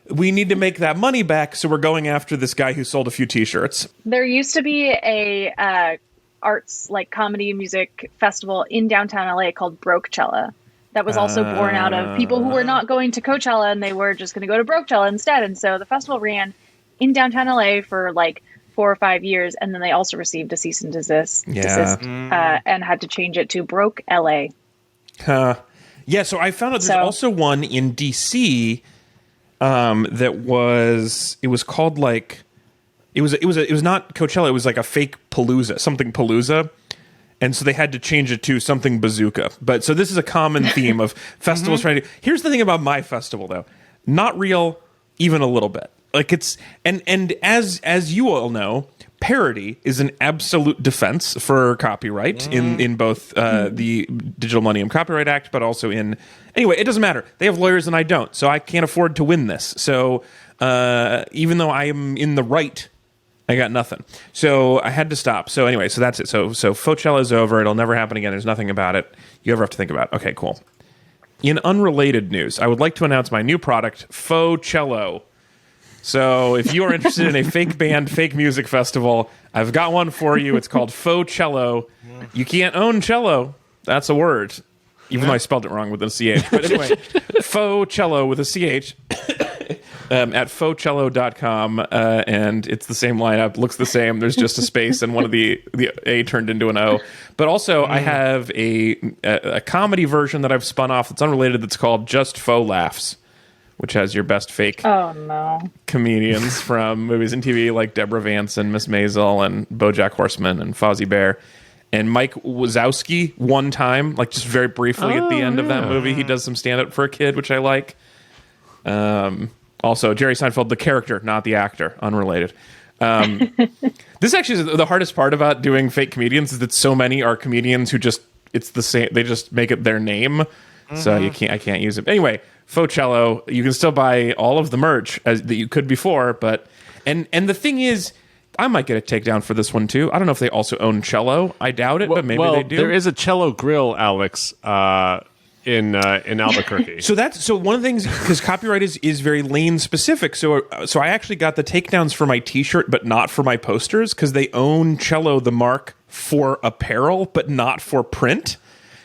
Speaker 1: We need to make that money back, so we're going after this guy who sold a few T-shirts.
Speaker 4: There used to be a arts, like comedy music festival in downtown LA called Brochella. That was also born out of people who were not going to Coachella and they were just going to go to Brochella instead. And so the festival ran in downtown LA for like 4 or 5 years. And then they also received a cease and desist and had to change it to Broke LA.
Speaker 1: Yeah, so I found out there's also one in DC that was called like it was not Coachella, it was like a fake Palooza, something Palooza. And so they had to change it to something bazooka. But so this is a common theme of festivals trying to. Here's the thing about my festival, though, not real, even a little bit. Like it's and as you all know, parody is an absolute defense for copyright in both the Digital Millennium Copyright Act, but also in anyway. It doesn't matter. They have lawyers and I don't, so I can't afford to win this. So even though I am in the right. I got nothing. So I had to stop. So anyway, so that's it. So Faux Chello is over. It'll never happen again. There's nothing about it you ever have to think about. Okay, cool. In unrelated news, I would like to announce my new product, Faux Chello. So if you are interested in a fake band, fake music festival, I've got one for you. It's called Faux Chello. You can't own cello. That's a word. Even though I spelled it wrong with a CH. But anyway, Faux Chello with a CH. At fauxchello.com, and it's the same lineup, looks the same. There's just a space and one of the A turned into an O. But also, I have a comedy version that I've spun off that's unrelated that's called Just Faux Laughs, which has your best fake
Speaker 4: Oh no.
Speaker 1: comedians from movies and TV like Deborah Vance and Miss Maisel and BoJack Horseman and Fozzie Bear. And Mike Wazowski one time, like just very briefly at the end of that movie, he does some stand-up for a kid, which I like. Also, Jerry Seinfeld, the character, not the actor, unrelated. This actually is the hardest part about doing fake comedians is that so many are comedians who just, it's the same, they just make it their name. So I can't use it. Anyway, Faux Chello, you can still buy all of the merch that you could before, but, and the thing is, I might get a takedown for this one too. I don't know if they also own cello. I doubt it, but maybe they do.
Speaker 3: There is a cello grill, Alex, in Albuquerque.
Speaker 1: So one of the things, because copyright is very lane specific. So I actually got the takedowns for my T-shirt, but not for my posters, because they own cello the mark for apparel, but not for print.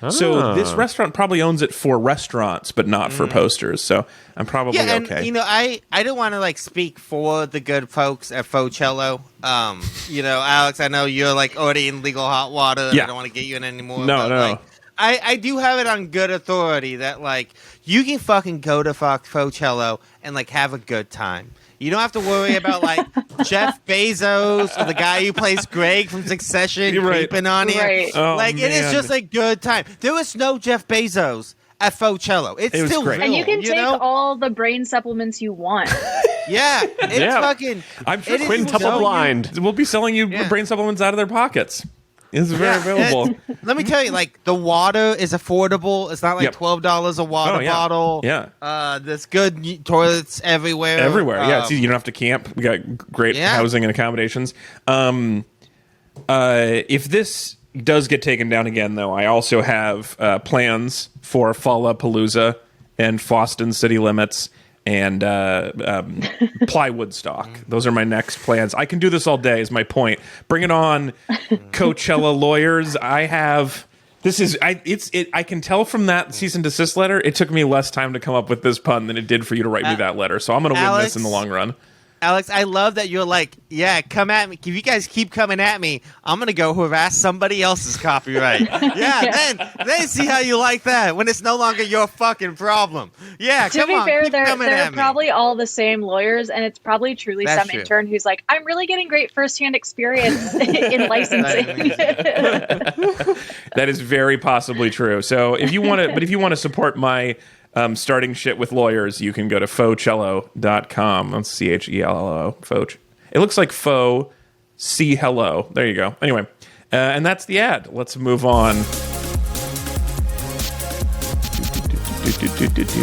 Speaker 1: So this restaurant probably owns it for restaurants, but not for posters. So I'm probably okay.
Speaker 2: And, I don't want to like speak for the good folks at Faux Chello. Alex, I know you're like already in legal hot water.
Speaker 1: Yeah.
Speaker 2: I don't want to get you in anymore.
Speaker 1: No.
Speaker 2: Like, I do have it on good authority that like you can fucking go to Faux Chello and like have a good time. You don't have to worry about like Jeff Bezos or the guy who plays Greg from Succession creeping on you.
Speaker 4: Right.
Speaker 1: Oh,
Speaker 2: It is just a good time. There was no Jeff Bezos at Faux Chello. It's
Speaker 1: was
Speaker 2: still
Speaker 1: great.
Speaker 2: real.
Speaker 4: And you can take
Speaker 2: know?
Speaker 4: all the brain supplements you want.
Speaker 2: Yeah, it's fucking.
Speaker 1: I'm sure
Speaker 2: it is
Speaker 3: Quintuple
Speaker 2: so-
Speaker 3: blind.
Speaker 1: We'll be selling you
Speaker 2: Yeah.
Speaker 1: brain supplements out of their pockets. It's very available.
Speaker 2: Let me tell you, like the water is affordable. It's not like
Speaker 1: Yep.
Speaker 2: $12 a water bottle.
Speaker 1: Yeah.
Speaker 2: There's good toilets everywhere.
Speaker 1: Yeah, it's easy. You don't have to camp. We got great housing and accommodations. If this does get taken down again, though, I also have plans for Fallapalooza and Foston City Limits and Plywood Stock. Those are my next plans. I can do this all day is my point. Bring it on, Coachella lawyers. I have... I can tell from that cease and desist letter, it took me less time to come up with this pun than it did for you to write me that letter. So I'm going to win this in the long run.
Speaker 2: Alex, I love that you're like, yeah, come at me. If you guys keep coming at me, I'm going to go harass somebody else's copyright. Then see how you like that when it's no longer your fucking problem. Yeah,
Speaker 4: To be fair, they're probably all the same lawyers, and it's probably truly
Speaker 2: That's
Speaker 4: some
Speaker 2: true.
Speaker 4: intern who's like, I'm really getting great firsthand experience in licensing.
Speaker 1: That is very possibly true. So if you want to support my starting shit with lawyers, you can go to fauxchello.com. That's CHELLO. Faux. It looks like faux. See hello. There you go. Anyway, and that's the ad. Let's move on.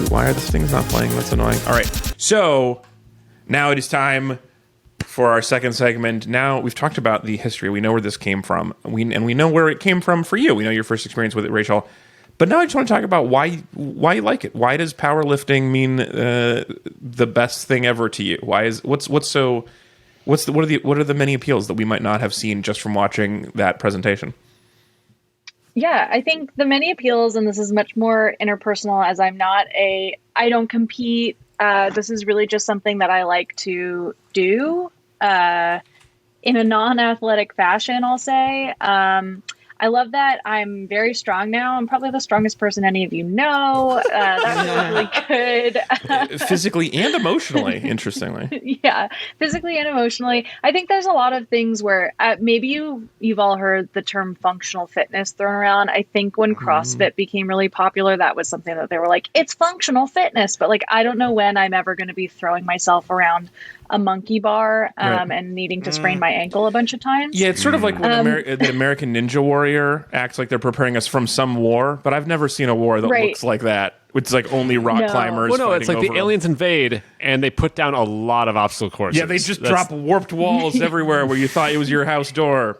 Speaker 1: Why are these things not playing? That's annoying. All right. So now it is time for our second segment. Now we've talked about the history. We know where this came from. We know where it came from for you. We know your first experience with it, Rachel. But now I just want to talk about why you like it. Why does powerlifting mean the best thing ever to you? What are the many appeals that we might not have seen just from watching that presentation?
Speaker 4: Yeah, I think the many appeals, and this is much more interpersonal as I don't compete. This is really just something that I like to do in a non-athletic fashion, I'll say. I love that I'm very strong now. I'm probably the strongest person any of you know. That was really good.
Speaker 1: Physically and emotionally, interestingly.
Speaker 4: Yeah, physically and emotionally. I think there's a lot of things where maybe you've all heard the term functional fitness thrown around. I think when CrossFit became really popular, that was something that they were like, it's functional fitness. But like, I don't know when I'm ever going to be throwing myself around a monkey bar and needing to sprain my ankle a bunch of times.
Speaker 1: Yeah, it's sort of like when the American Ninja Warrior acts like they're preparing us from some war, but I've never seen a war that looks like that. It's like only rock climbers.
Speaker 3: Well, no, it's like
Speaker 1: over
Speaker 3: the aliens invade, and they put down a lot of obstacle courses.
Speaker 1: Yeah, they just drop warped walls everywhere where you thought it was your house door.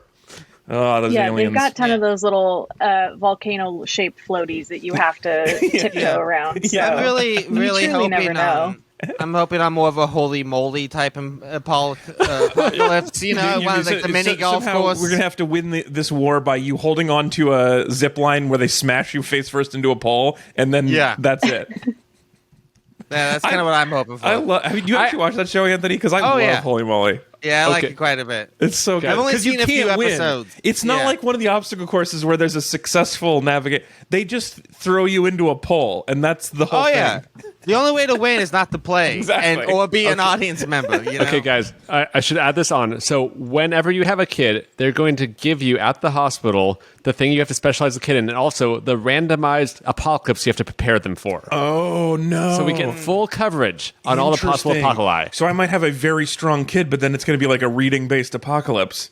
Speaker 1: Oh, those aliens.
Speaker 4: They've got a ton of those little volcano-shaped floaties that you have to tiptoe around. So
Speaker 2: I'm really
Speaker 4: hoping never know.
Speaker 2: I'm hoping I'm more of a holy moly type apocalypse. You know, one of like the mini golf course.
Speaker 1: We're gonna have to win this war by you holding on to a zip line where they smash you face first into a pole, and then that's it.
Speaker 2: Yeah, that's kind of what I'm hoping for.
Speaker 1: Do you actually watch that show, Anthony? Because I love Holy Moly.
Speaker 2: Yeah, I like
Speaker 3: Okay.
Speaker 2: it quite a bit.
Speaker 1: It's so good.
Speaker 2: I've only
Speaker 1: 'Cause you
Speaker 2: seen a few
Speaker 1: can't win.
Speaker 2: episodes.
Speaker 1: It's not
Speaker 2: Yeah.
Speaker 1: like one of the obstacle courses where there's a successful navigate. They just throw you into a pole, and that's the whole
Speaker 2: Oh
Speaker 1: thing.
Speaker 2: yeah. The only way to win is not to play
Speaker 1: Exactly.
Speaker 2: or be an audience member. You know?
Speaker 3: Okay, guys, I should add this on. So, whenever you have a kid, they're going to give you at the hospital the thing you have to specialize the kid in, and also the randomized apocalypse you have to prepare them for.
Speaker 1: Oh no!
Speaker 3: So we get full coverage on all the possible
Speaker 1: Interesting.
Speaker 3: apocalypse.
Speaker 1: So I might have a very strong kid, but then it's going to be like a reading-based apocalypse.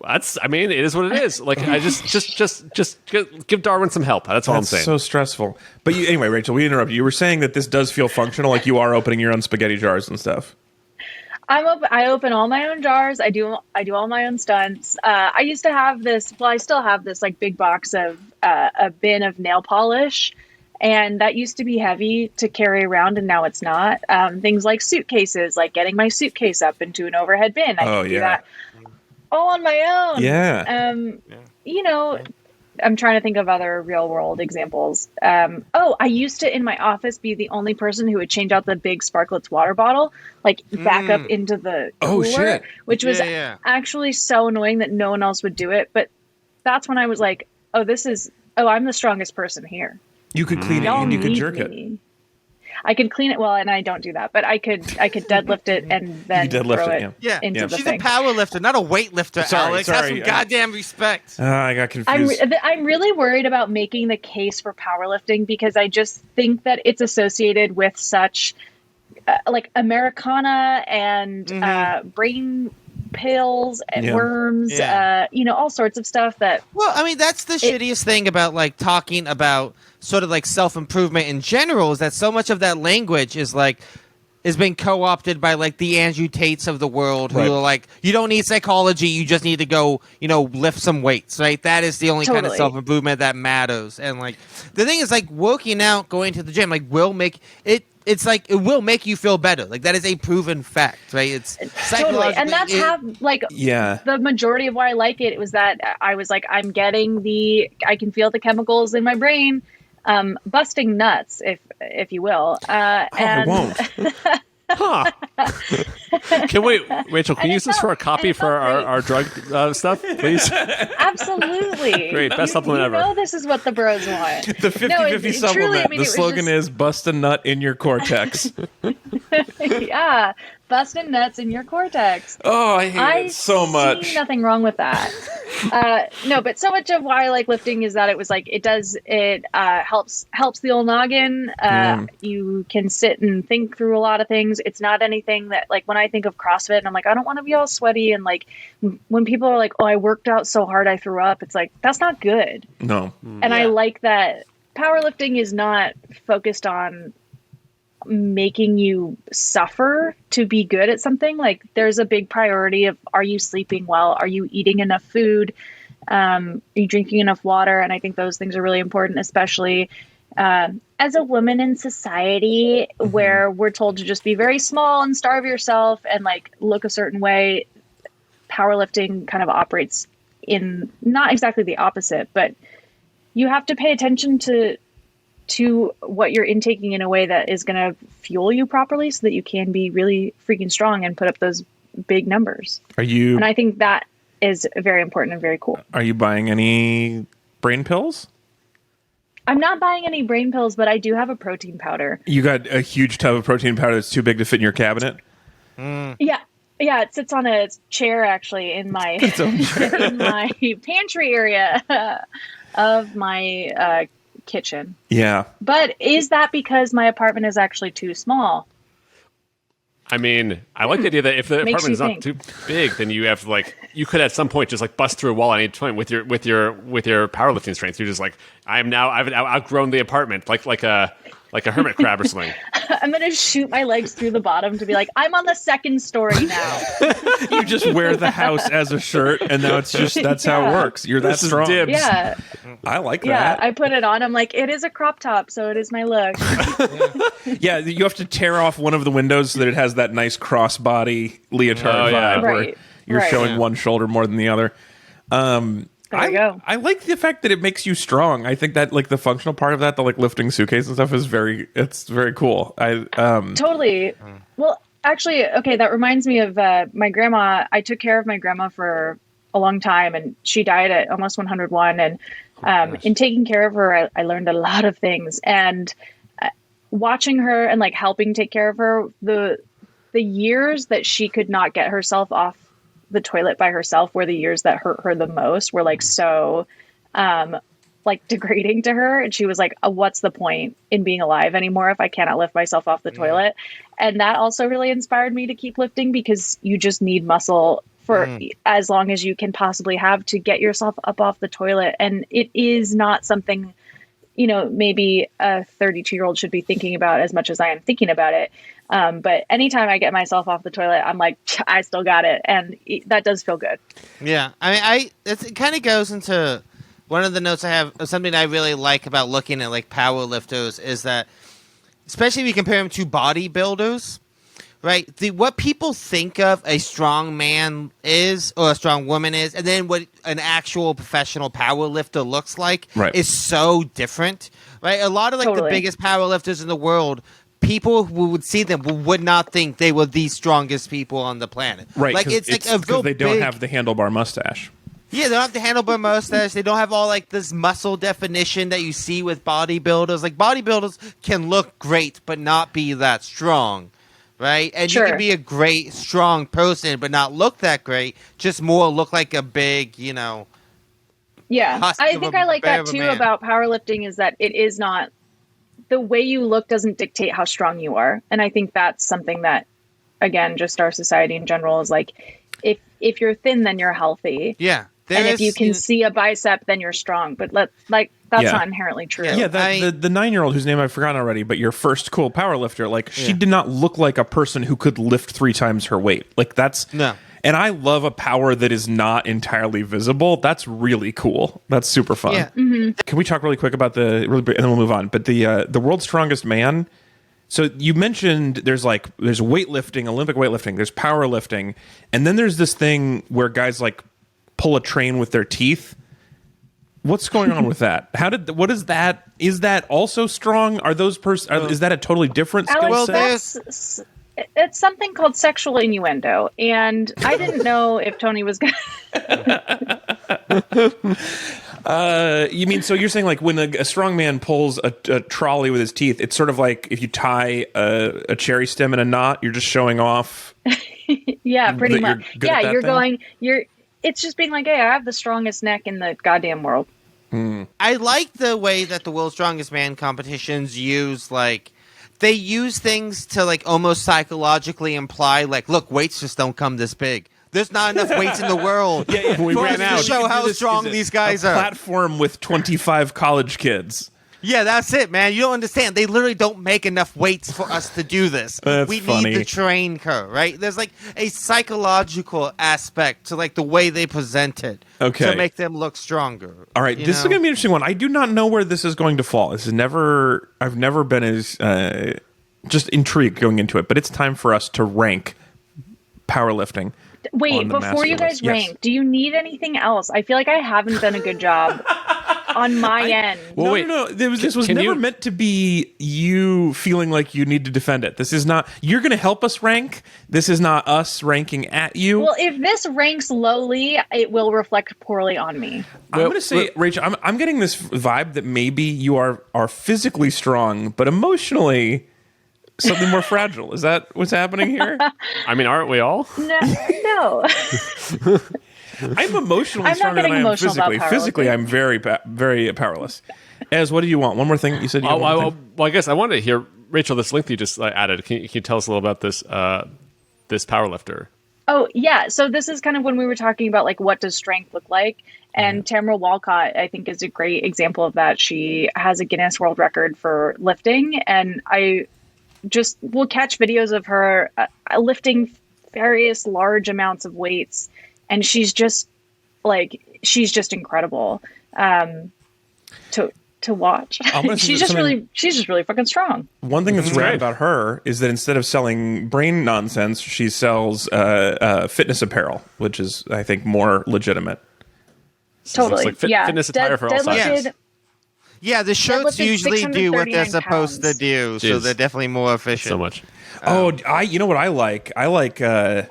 Speaker 3: I mean, it is what it is. Like, I just give Darwin some help. That's all I'm
Speaker 1: That's
Speaker 3: saying.
Speaker 1: so stressful. But anyway, Rachel, we interrupted. You were saying that this does feel functional, like you are opening your own spaghetti jars and stuff.
Speaker 4: I open all my own jars. I do all my own stunts. I used to have this. Well, I still have this like big box of a bin of nail polish, and that used to be heavy to carry around, and now it's not. Things like suitcases, like getting my suitcase up into an overhead bin. I can do that all on my own.
Speaker 1: Yeah.
Speaker 4: You know, I'm trying to think of other real world examples. I used to in my office be the only person who would change out the big Sparklets water bottle, like back up into the cooler,
Speaker 1: shit.
Speaker 4: which was
Speaker 2: Yeah.
Speaker 4: actually so annoying that no one else would do it. But that's when I was like, I'm the strongest person here.
Speaker 1: You could clean it
Speaker 4: Y'all
Speaker 1: and you could
Speaker 4: need
Speaker 1: jerk it.
Speaker 4: me. I could clean it well, and I don't do that, but I could deadlift it and then
Speaker 1: deadlift
Speaker 4: throw
Speaker 1: it,
Speaker 4: it
Speaker 2: Yeah.
Speaker 4: into the
Speaker 2: She's
Speaker 4: thing.
Speaker 2: a power lifter, not a weightlifter, Alex. Have
Speaker 1: sorry.
Speaker 2: some goddamn respect.
Speaker 1: I got confused.
Speaker 4: I'm really worried about making the case for powerlifting because I just think that it's associated with such like Americana and brain pills and
Speaker 1: Yeah.
Speaker 4: worms,
Speaker 2: Yeah.
Speaker 4: all sorts of stuff that
Speaker 2: Well, I mean, that's the shittiest thing about like talking about sort of like self-improvement in general is that so much of that language is like is being co-opted by like the Andrew Tates of the world who
Speaker 1: Right.
Speaker 2: are like, you don't need psychology, you just need to go, lift some weights, right? That is the only kind of
Speaker 4: Totally.
Speaker 2: self-improvement that matters. And like the thing is like working out, going to the gym, like will make it. It's like it will make you feel better. Like that is a proven fact, right? It's
Speaker 4: totally, and that's how like
Speaker 1: Yeah.
Speaker 4: the majority of why I like it was that I was like, I can feel the chemicals in my brain, busting nuts, if you will.
Speaker 1: I
Speaker 4: And
Speaker 1: won't.
Speaker 3: Huh. Can we, Rachel, can
Speaker 4: And
Speaker 3: you
Speaker 4: it
Speaker 3: use this for a
Speaker 4: felt-
Speaker 3: copy
Speaker 4: and it
Speaker 3: for
Speaker 4: felt
Speaker 3: our drug stuff, please?
Speaker 4: absolutely,
Speaker 3: Great, best supplement
Speaker 4: you
Speaker 3: ever.
Speaker 4: know this is what the bros want.
Speaker 1: The 50-50
Speaker 4: No, it truly,
Speaker 1: supplement.
Speaker 4: I mean,
Speaker 1: The
Speaker 4: it was
Speaker 1: slogan
Speaker 4: just-
Speaker 1: is "Bust a nut in your cortex."
Speaker 4: Yeah, busting nuts in your cortex.
Speaker 1: Oh, I hate it so much.
Speaker 4: See nothing wrong with that. No, but so much of why I like lifting is that it was like it helps the old noggin. You can sit and think through a lot of things. It's not anything that like when I think of CrossFit and I'm like, I don't want to be all sweaty and like when people are like, oh, I worked out so hard I threw up. It's like that's not good.
Speaker 1: No.
Speaker 4: And I like that powerlifting is not focused on making you suffer to be good at something. Like there's a big priority of, are you sleeping well? Are you eating enough food? Are you drinking enough water? And I think those things are really important, especially as a woman in society where we're told to just be very small and starve yourself and like look a certain way. Powerlifting kind of operates in not exactly the opposite, but you have to pay attention to what you're intaking in a way that is going to fuel you properly so that you can be really freaking strong and put up those big numbers. And I think that is very important and very cool.
Speaker 1: Are you buying any brain pills?
Speaker 4: I'm not buying any brain pills, but I do have a protein powder.
Speaker 1: You got a huge tub of protein powder that's too big to fit in your cabinet?
Speaker 4: Yeah. Yeah, it sits on a chair actually in my in my pantry area of my kitchen.
Speaker 1: Yeah.
Speaker 4: But is that because my apartment is actually too small?
Speaker 3: I mean, I like the idea that if the
Speaker 4: Makes
Speaker 3: apartment
Speaker 4: you
Speaker 3: is not
Speaker 4: think.
Speaker 3: too big, then you have like you could at some point just like bust through a wall at any point with your powerlifting strength. You're just like, I've outgrown the apartment like a hermit crab or something.
Speaker 4: I'm going to shoot my legs through the bottom to be like, I'm on the second story now.
Speaker 1: You just wear the house as a shirt, and now it's just that's how it
Speaker 4: Yeah.
Speaker 1: works. You're that
Speaker 3: This is
Speaker 1: strong.
Speaker 3: dibs.
Speaker 4: Yeah.
Speaker 1: I like
Speaker 4: Yeah.
Speaker 1: that.
Speaker 4: I put it on. I'm like, it is a crop top, so it is my look.
Speaker 1: Yeah, you have to tear off one of the windows so that it has that nice crossbody leotard
Speaker 3: Oh, yeah.
Speaker 1: vibe where
Speaker 4: Right.
Speaker 1: you're
Speaker 4: Right.
Speaker 1: showing one shoulder more than the other.
Speaker 4: There you go.
Speaker 1: I like the fact that it makes you strong. I think that like the functional part of that, the like lifting suitcase and stuff, is very cool.
Speaker 4: Totally. Well, Actually, okay, that reminds me of my grandma. I took care of my grandma for a long time, and she died at almost 101. And in taking care of her, I learned a lot of things. And watching her and like helping take care of her, the years that she could not get herself off the toilet by herself were the years that hurt her the most. Were like so like degrading to her, and she was like, what's the point in being alive anymore if I cannot lift myself off the toilet? And that also really inspired me to keep lifting, because you just need muscle for as long as you can possibly have to get yourself up off the toilet. And it is not something, you know, maybe a 32-year-old should be thinking about as much as I am thinking about it. But anytime I get myself off the toilet, I'm like, I still got it. And that does feel good.
Speaker 2: Yeah. I mean, it kind of goes into one of the notes I have. Something I really like about looking at like power lifters is that, especially if you compare them to bodybuilders, right? What people think of a strong man is, or a strong woman is, and then what an actual professional power lifter looks like is so different, right? A lot of like the biggest power lifters in the world, people who would see them would not think they were the strongest people on the planet.
Speaker 1: Right.
Speaker 2: Like it's like a real
Speaker 1: they don't have the handlebar mustache.
Speaker 2: Yeah, they don't have the handlebar mustache. They don't have all like this muscle definition that you see with bodybuilders. Like bodybuilders can look great but not be that strong, right? And you can be a great, strong person but not look that great. Just more look like a big, you know.
Speaker 4: Yeah, I think I like that too about powerlifting, is that it is not, the way you look doesn't dictate how strong you are. And I think that's something that, again, just our society in general is like, if you're thin, then you're healthy.
Speaker 2: Yeah.
Speaker 4: And if you can see a bicep, then you're strong. But that's not inherently true.
Speaker 1: Yeah, the 9-year-old whose name I've forgotten already, but your first cool power lifter, like she did not look like a person who could lift 3 times her weight. Like that's no. And I love a power that is not entirely visible. That's really cool. That's super fun. Yeah. Mm-hmm. Can we talk really quick about and then we'll move on. But the world's strongest man. So you mentioned there's weightlifting, Olympic weightlifting, there's powerlifting, and then there's this thing where guys like pull a train with their teeth. What's going on with that? What is that? Is that also strong? Are those is that a totally different skill set?
Speaker 4: It's something called sexual innuendo, and I didn't know if Tony was going
Speaker 1: you mean, so you're saying like when a strong man pulls a trolley with his teeth, it's sort of like if you tie a cherry stem in a knot, you're just showing off.
Speaker 4: Yeah, pretty much. Yeah, it's just being like, hey, I have the strongest neck in the goddamn world.
Speaker 2: I like the way that the World's Strongest Man competitions use, like, they use things to, like, almost psychologically imply, like, look, weights just don't come this big. There's not enough weights in the world
Speaker 1: we
Speaker 2: for
Speaker 1: ran
Speaker 2: us to show how strong these guys are.
Speaker 1: Platform with 25 college kids.
Speaker 2: Yeah, that's it, man. You don't understand. They literally don't make enough weights for us to do this. We need the train car, right? There's like a psychological aspect to like the way they present it to make them look stronger.
Speaker 1: All right, this is going to be an interesting one. I do not know where this is going to fall. I've never been as just intrigued going into it, but it's time for us to rank powerlifting.
Speaker 4: Wait, before you guys rank, do you need anything else? I feel like I haven't done a good job on my end.
Speaker 1: Well, no. This was never meant to be you feeling like you need to defend it. This is not. You're going to help us rank. This is not us ranking at you.
Speaker 4: Well, if this ranks lowly, it will reflect poorly on me.
Speaker 1: I'm going to say, Rachel, I'm getting this vibe that maybe you are physically strong, but emotionally something more fragile. Is that what's happening here?
Speaker 3: I mean, aren't we all?
Speaker 4: No.
Speaker 1: I'm emotionally stronger than I am physically. Physically, I'm very, very powerless. Ez, what do you want? One more thing you said.
Speaker 3: Well, I guess I wanted to hear, Rachel, this link you just added. Can you tell us a little about this this powerlifter?
Speaker 4: Oh yeah, so this is kind of when we were talking about like what does strength look like, and Tamara Walcott I think is a great example of that. She has a Guinness World Record for lifting, and I just will catch videos of her lifting various large amounts of weights, and she's just incredible to watch. She's just really fucking strong.
Speaker 1: One thing that's rad about her is that instead of selling brain nonsense, she sells fitness apparel, which is I think more legitimate.
Speaker 4: Totally,
Speaker 3: like fitness attire for all sizes.
Speaker 2: Yeah, the shirts
Speaker 4: lifted
Speaker 2: usually do what they're
Speaker 4: 639
Speaker 2: supposed to
Speaker 4: pounds.
Speaker 2: do, so
Speaker 3: Jeez.
Speaker 2: they're definitely more efficient.
Speaker 3: So much.
Speaker 1: You know what I like? I like a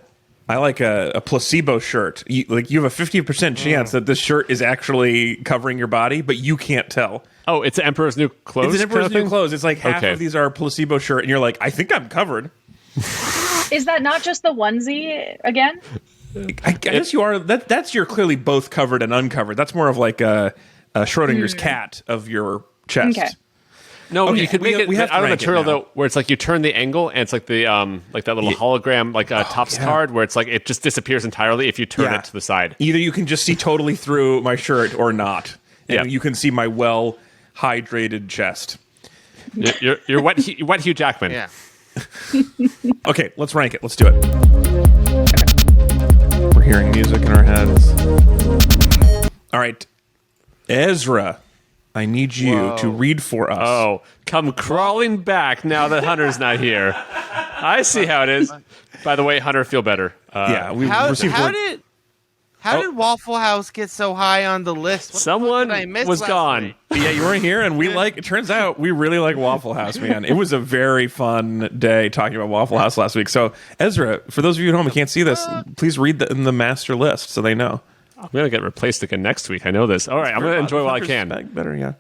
Speaker 1: placebo shirt. You have a 50% chance that this shirt is actually covering your body, but you can't tell.
Speaker 3: Oh, it's Emperor's New Clothes.
Speaker 1: It's an Emperor's New Clothes. It's like half
Speaker 3: Okay.
Speaker 1: of these are a placebo shirt, and you're like, I think I'm covered.
Speaker 4: Is that not just the onesie again?
Speaker 1: I guess you are. That's you're clearly both covered and uncovered. That's more of like a Schrodinger's cat of your chest.
Speaker 4: Okay.
Speaker 3: No,
Speaker 1: Okay,
Speaker 3: you could make
Speaker 1: we
Speaker 3: it
Speaker 1: have to
Speaker 3: out of
Speaker 1: rank it
Speaker 3: material
Speaker 1: now.
Speaker 3: though, where it's like you turn the angle and it's like the like that little hologram Topps
Speaker 1: yeah.
Speaker 3: card where it's like it just disappears entirely if you turn
Speaker 1: Yeah.
Speaker 3: it to the side.
Speaker 1: Either you can just see totally through my shirt or not, and
Speaker 3: Yeah.
Speaker 1: you can see my well hydrated chest.
Speaker 3: You're wet Hugh Jackman.
Speaker 2: Yeah.
Speaker 1: Okay, let's rank it. Let's do it. We're hearing music in our heads. All right, Ezra, I need you to read for us.
Speaker 3: Oh, come crawling back now that Hunter's not here. I see how it is. By the way, Hunter, feel better.
Speaker 1: Yeah, we
Speaker 2: How
Speaker 1: received
Speaker 2: how
Speaker 1: word-
Speaker 2: did how did Waffle House get so high on the list? What the fuck
Speaker 3: Someone
Speaker 2: did I miss
Speaker 3: was
Speaker 2: last
Speaker 3: gone.
Speaker 2: week?
Speaker 1: Yeah, you weren't here, and it turns out we really like Waffle House, man. It was a very fun day talking about Waffle House last week. So, Ezra, for those of you at home who can't see this, please read in the master list so they know.
Speaker 3: I'm gonna get replaced again next week. I know this. All right, I'm gonna enjoy while I can.
Speaker 1: Better, yeah.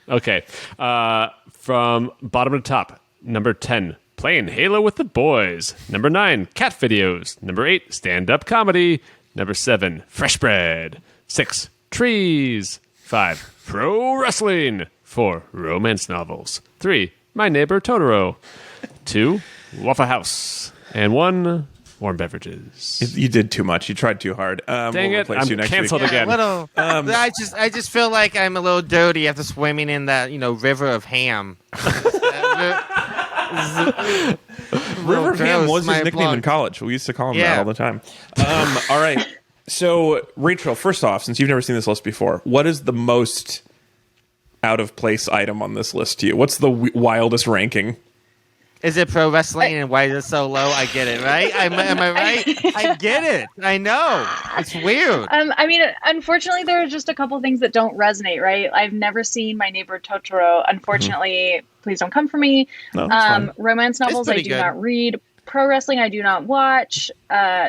Speaker 3: Okay. From bottom to top, number 10, playing Halo with the boys. Number 9, cat videos. Number 8, stand-up comedy. Number 7, fresh bread. 6, trees. 5, pro wrestling. 4, romance novels. 3, My Neighbor Totoro. 2, Waffle House. And 1, warm beverages.
Speaker 1: You did too much. You tried too hard.
Speaker 3: Dang
Speaker 1: we'll
Speaker 3: it,
Speaker 1: replace you
Speaker 3: I'm
Speaker 1: next
Speaker 3: canceled
Speaker 1: week.
Speaker 3: again.
Speaker 2: I just feel like I'm a little dirty after swimming in that river of ham.
Speaker 1: River of Ham
Speaker 2: gross,
Speaker 1: was his
Speaker 2: my
Speaker 1: nickname in
Speaker 2: blood.
Speaker 1: college. We used to call him that
Speaker 2: Yeah.
Speaker 1: all the time. All right. So, Rachel, first off, since you've never seen this list before, what is the most out of place item on this list to you? What's the wildest ranking?
Speaker 2: Is it pro wrestling and why is it so low? I get it, right? Am I right? I get it. I know. It's weird.
Speaker 4: I mean, unfortunately, there are just a couple things that don't resonate, right? I've never seen My Neighbor Totoro. Unfortunately, please don't come for me.
Speaker 1: No, it's fine.
Speaker 4: Romance novels, I
Speaker 2: pretty
Speaker 4: do
Speaker 2: good.
Speaker 4: not read. Pro wrestling, I do not watch.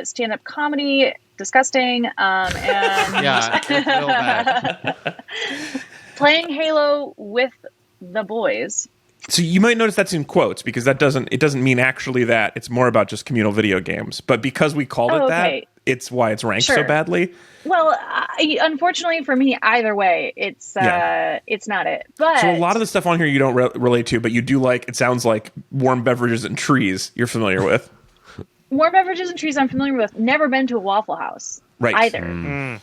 Speaker 4: Stand-up comedy, disgusting. And
Speaker 2: Yeah, it's real bad.
Speaker 4: playing Halo with the boys.
Speaker 1: So you might notice that's in quotes because it doesn't mean actually that. It's more about just communal video games. But because we called it
Speaker 4: okay.
Speaker 1: that, it's why it's ranked so
Speaker 4: Sure.
Speaker 1: badly.
Speaker 4: Well, unfortunately for me, either way, it's
Speaker 1: Yeah.
Speaker 4: it's not it. But
Speaker 1: So a lot of the stuff on here you don't relate to, but you do like. It sounds like warm beverages and trees. You're familiar with,
Speaker 4: warm beverages and trees I'm familiar with. Never been to a Waffle House
Speaker 1: right?
Speaker 4: either.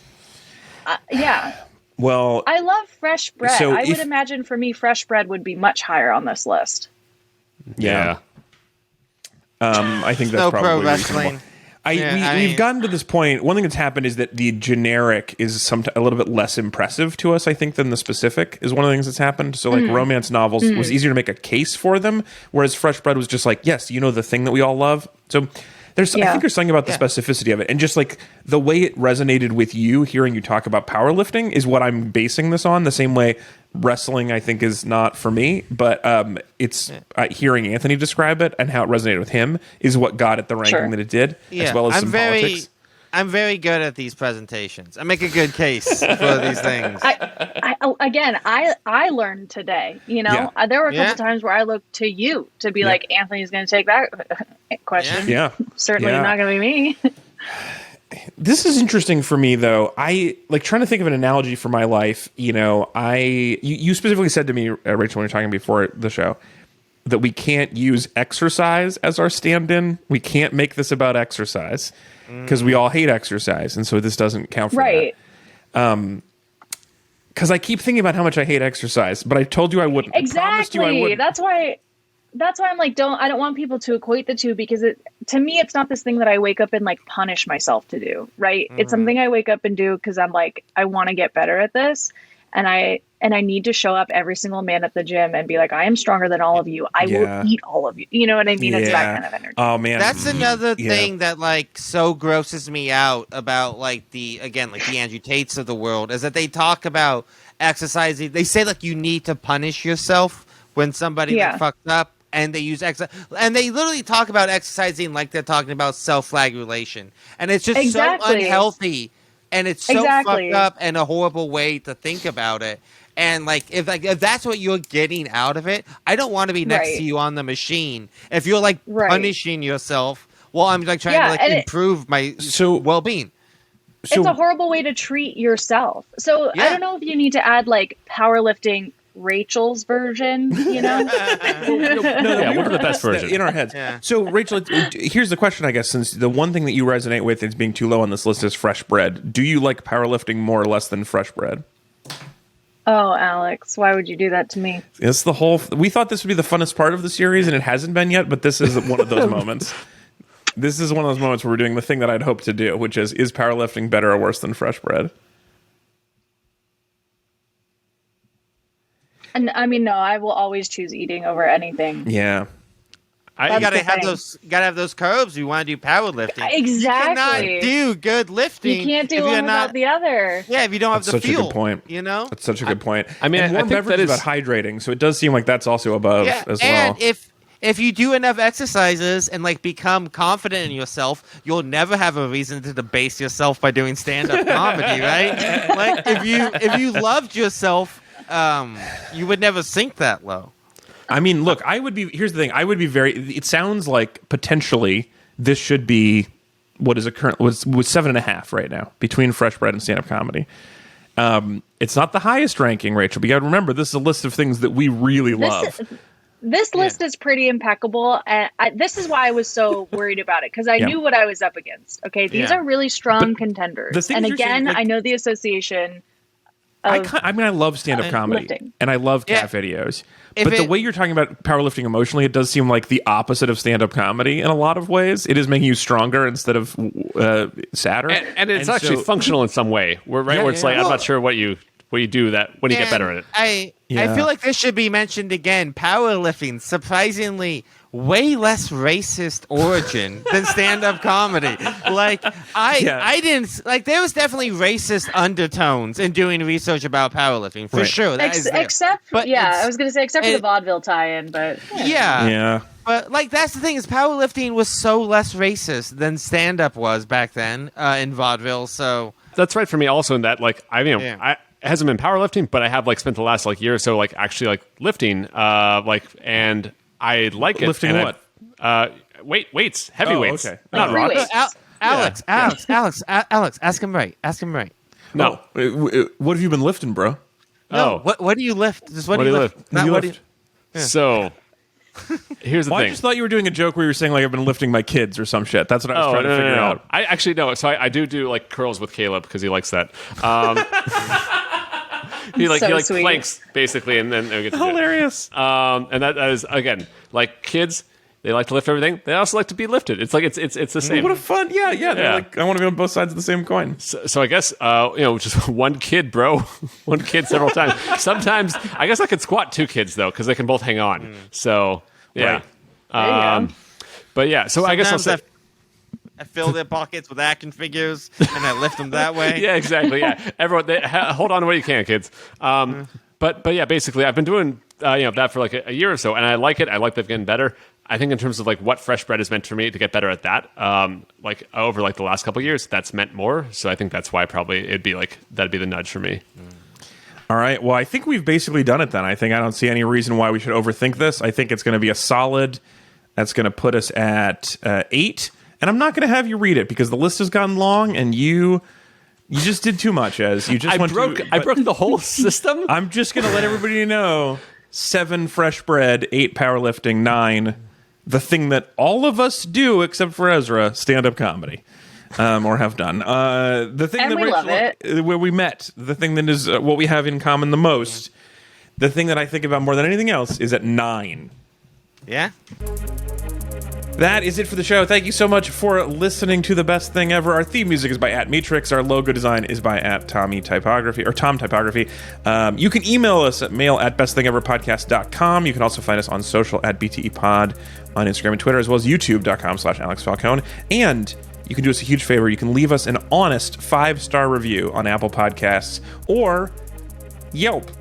Speaker 4: Yeah.
Speaker 1: Well,
Speaker 4: I love fresh bread.
Speaker 1: So
Speaker 4: I would
Speaker 1: if-
Speaker 4: imagine for me, fresh bread would be much higher on this list.
Speaker 1: yeah. I think that's
Speaker 2: No
Speaker 1: probably
Speaker 2: pro
Speaker 1: reasonable.
Speaker 2: wrestling.
Speaker 1: We've gotten to this point. One thing that's happened is that the generic is a little bit less impressive to us, I think, than the specific is one of the things that's happened. So, like, romance novels was easier to make a case for them, whereas Fresh Bread was just like, yes, the thing that we all love. So, I think there's something about the specificity of it. And just like the way it resonated with you, hearing you talk about powerlifting is what I'm basing this on. The same way wrestling, I think, is not for me. But it's hearing Anthony describe it and how it resonated with him is what got it the ranking
Speaker 4: Sure.
Speaker 1: that it did, as well as some politics.
Speaker 2: I'm very good at these presentations. I make a good case for these things.
Speaker 4: I learned today.
Speaker 1: Yeah.
Speaker 4: There were a couple
Speaker 2: Yeah.
Speaker 4: times where I looked to you to be like, Anthony's going to take that question.
Speaker 1: Yeah.
Speaker 4: Certainly
Speaker 1: Yeah.
Speaker 4: not going to be me.
Speaker 1: This is interesting for me, though. I like trying to think of an analogy for my life. You specifically said to me, Rachel, when we were talking before the show, that we can't use exercise as our stand-in. We can't make this about exercise because we all hate exercise, and so this doesn't count for
Speaker 4: Right.
Speaker 1: that. Because I keep thinking about how much I hate exercise, but I told you I wouldn't. I promised you I
Speaker 4: Exactly.
Speaker 1: wouldn't.
Speaker 4: That's why I'm like, I don't want people to equate the two because to me, it's not this thing that I wake up and like punish myself to do. Right. It's something I wake up and do because I'm like, I want to get better at this. And I need to show up every single man at the gym and be like, I am stronger than all of you. I will eat all of you. You know what I mean? It's that kind of energy.
Speaker 1: Oh man,
Speaker 2: That's another
Speaker 1: Yeah.
Speaker 2: thing that like so grosses me out about like the Andrew Tates of the world is that they talk about exercising. They say like you need to punish yourself when somebody like, fucks up, and they use exercise, and they literally talk about exercising like they're talking about self-flagellation, and it's just so unhealthy, and it's so fucked up and a horrible way to think about it. And if that's what you're getting out of it, I don't want to be next to you on the machine. If you're like punishing yourself, well, I'm like trying to like improve my well-being.
Speaker 4: It's a horrible way to treat yourself. So I don't know if you need to add like powerlifting Rachel's version, you know?
Speaker 3: What's the best version?
Speaker 1: In our heads. Yeah. So, Rachel, here's the question, I guess, since the one thing that you resonate with is being too low on this list is fresh bread. Do you like powerlifting more or less than fresh bread?
Speaker 4: Oh, Alex, why would you do that to me?
Speaker 1: It's the whole... We thought this would be the funnest part of the series, and it hasn't been yet, but this is one of those moments. This is one of those moments where we're doing the thing that I'd hoped to do, which is powerlifting better or worse than fresh bread?
Speaker 4: And I mean, no, I will always choose eating over anything.
Speaker 1: Yeah.
Speaker 2: You gotta have those carbs. You want to do powerlifting.
Speaker 4: Exactly.
Speaker 2: You cannot do good lifting.
Speaker 4: You can't do one without the other.
Speaker 2: Yeah, if you don't have the fuel.
Speaker 1: Such a good point.
Speaker 2: You know,
Speaker 1: that's such a good point.
Speaker 3: I mean,
Speaker 1: warm beverage is about hydrating, so it does seem like that's also above as well.
Speaker 2: And if you do enough exercises and like become confident in yourself, you'll never have a reason to debase yourself by doing stand-up comedy, right? Like if you loved yourself, you would never sink that low.
Speaker 1: I mean, look, here's the thing. I would be it sounds like potentially this should be what is a current, was 7.5 right now between fresh bread and stand-up comedy. It's not the highest ranking, Rachel, but you got to remember, this is a list of things that we really love.
Speaker 4: This list is pretty impeccable. And this is why I was so worried about it, because I knew what I was up against. Okay, these are really strong contenders. And again, I know the association of
Speaker 1: I love stand-up comedy,
Speaker 4: lifting.
Speaker 1: And I love cat videos. But the way you're talking about powerlifting emotionally, it does seem like the opposite of stand-up comedy in a lot of ways. It is making you stronger instead of sadder.
Speaker 3: And it's actually functional in some way. Where it's like, I'm not sure what you do that when you get better at it.
Speaker 2: I feel like this should be mentioned again. Powerlifting, surprisingly, way less racist origin than stand-up comedy. Like I didn't like. There was definitely racist undertones in doing research about powerlifting for sure. I was going
Speaker 4: to say except for the vaudeville tie-in, but
Speaker 1: yeah.
Speaker 2: But like that's the thing is powerlifting was so less racist than stand-up was back then in vaudeville. So
Speaker 3: that's right for me also in that like it hasn't been powerlifting, but I have like spent the last like year or so like actually like lifting and I like it.
Speaker 1: Lifting what?
Speaker 3: Weights, heavy weights.
Speaker 1: Okay.
Speaker 3: Not rocks.
Speaker 2: Alex, ask him right.
Speaker 3: No.
Speaker 1: What have you been lifting, bro?
Speaker 2: No. What do you lift? Just what do you lift?
Speaker 3: So here's the thing.
Speaker 1: I just thought you were doing a joke where you were saying like I've been lifting my kids or some shit. That's what I was trying to figure out.
Speaker 3: I actually know. So I do like curls with Caleb because he likes that. He planks basically, and then we get to
Speaker 1: hilarious.
Speaker 3: And that is again like kids. They like to lift everything. They also like to be lifted. It's like it's the same.
Speaker 1: What a fun, yeah. They're like I want to be on both sides of the same coin.
Speaker 3: So I guess just one kid, bro, one kid several times. Sometimes I guess I could squat 2 kids though because they can both hang on. So yeah.
Speaker 4: Right.
Speaker 3: But yeah. So
Speaker 2: sometimes
Speaker 3: I guess I'll say.
Speaker 2: I fill their pockets with action figures and I lift them that way.
Speaker 3: Yeah, exactly. Yeah, everyone, hold on to what you can, kids. But yeah, basically, I've been doing that for like a year or so, and I like it. I like that getting better. I think in terms of like what fresh bread has meant for me to get better at that, like over like the last couple of years, that's meant more. So I think that's why probably it'd be like that'd be the nudge for me.
Speaker 1: All right. Well, I think we've basically done it then. I don't see any reason why we should overthink this. I think it's going to be a solid. That's going to put us at 8. And I'm not going to have you read it because the list has gotten long, and you just did too much. I broke
Speaker 3: the whole system.
Speaker 1: I'm just going to let everybody know: 7 fresh bread, 8 powerlifting, 9 the thing that all of us do except for Ezra, stand-up comedy, or have done. The thing
Speaker 4: and
Speaker 1: that
Speaker 4: we love it.
Speaker 1: Where we met, the thing that is what we have in common the most. The thing that I think about more than anything else is at 9.
Speaker 2: Yeah.
Speaker 1: That is it for the show. Thank you so much for listening to The Best Thing Ever. Our theme music is by @Matrix. Our logo design is by @Tom Typography. You can email us at mail@bestthingeverpodcast.com. You can also find us on social @BTE Pod on Instagram and Twitter, as well as youtube.com/AlexFalcone. And you can do us a huge favor. You can leave us an honest 5-star review on Apple Podcasts, or Yelp.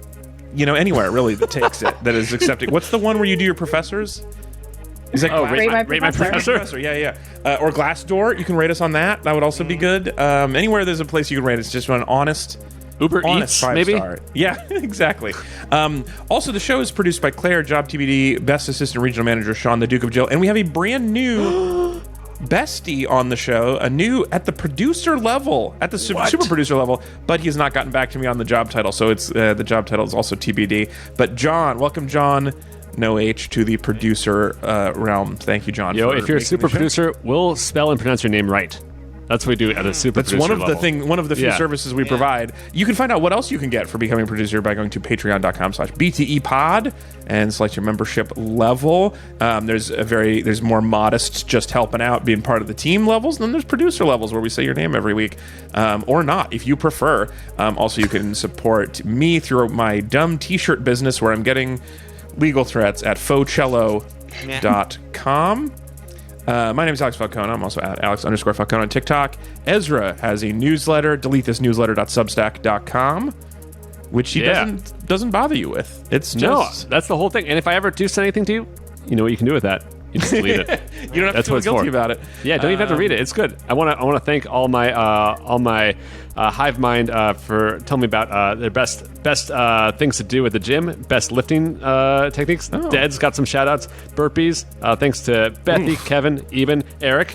Speaker 1: Anywhere really that takes it, that is accepting. What's the one where you do your professors? Is that
Speaker 3: Rate my
Speaker 4: Professor.
Speaker 3: professor.
Speaker 1: Yeah. Or Glassdoor, you can rate us on that. That would also be good. Anywhere there's a place you can rate us, just an honest
Speaker 3: Uber
Speaker 1: honest
Speaker 3: Eats,
Speaker 1: 5
Speaker 3: maybe?
Speaker 1: star. Yeah, exactly. Also, the show is produced by Claire, Job TBD, Best Assistant Regional Manager Sean, the Duke of Jill, and we have a brand new bestie on the show, at the producer level, at the super producer level, but he has not gotten back to me on the job title, so it's the job title is also TBD. But John, welcome John. No H to the producer realm. Thank you, John.
Speaker 3: Yo,
Speaker 1: for
Speaker 3: if you're a
Speaker 1: making
Speaker 3: super
Speaker 1: the show.
Speaker 3: producer, we'll spell and pronounce your name right. That's what we do at a super
Speaker 1: That's
Speaker 3: producer
Speaker 1: one of the few
Speaker 3: Yeah.
Speaker 1: services we provide. You can find out what else you can get for becoming a producer by going to patreon.com/BTE pod and select your membership level. There's more modest, just helping out, being part of the team levels. And then there's producer levels where we say your name every week, or not, if you prefer. Also, you can support me through my dumb t-shirt business where I'm getting legal threats at fauxchello.com. My name is Alex Falcone. I'm also at Alex_Falcone on TikTok. Ezra has a newsletter, deletethis_newsletter.substack.com, which he doesn't bother you with. It's just...
Speaker 3: No, that's the whole thing. And if I ever do send anything to you, you know what you can do with that. You just delete it.
Speaker 1: You don't have
Speaker 3: That's
Speaker 1: to feel
Speaker 3: what it's
Speaker 1: guilty
Speaker 3: for.
Speaker 1: about it.
Speaker 3: Yeah, don't even have to read it. It's good. I want to thank all my hive mind for telling me about their best things to do at the gym, best lifting techniques. Dead's got some shout outs. Burpees. Thanks to Bethy, Kevin, Eben, Eric,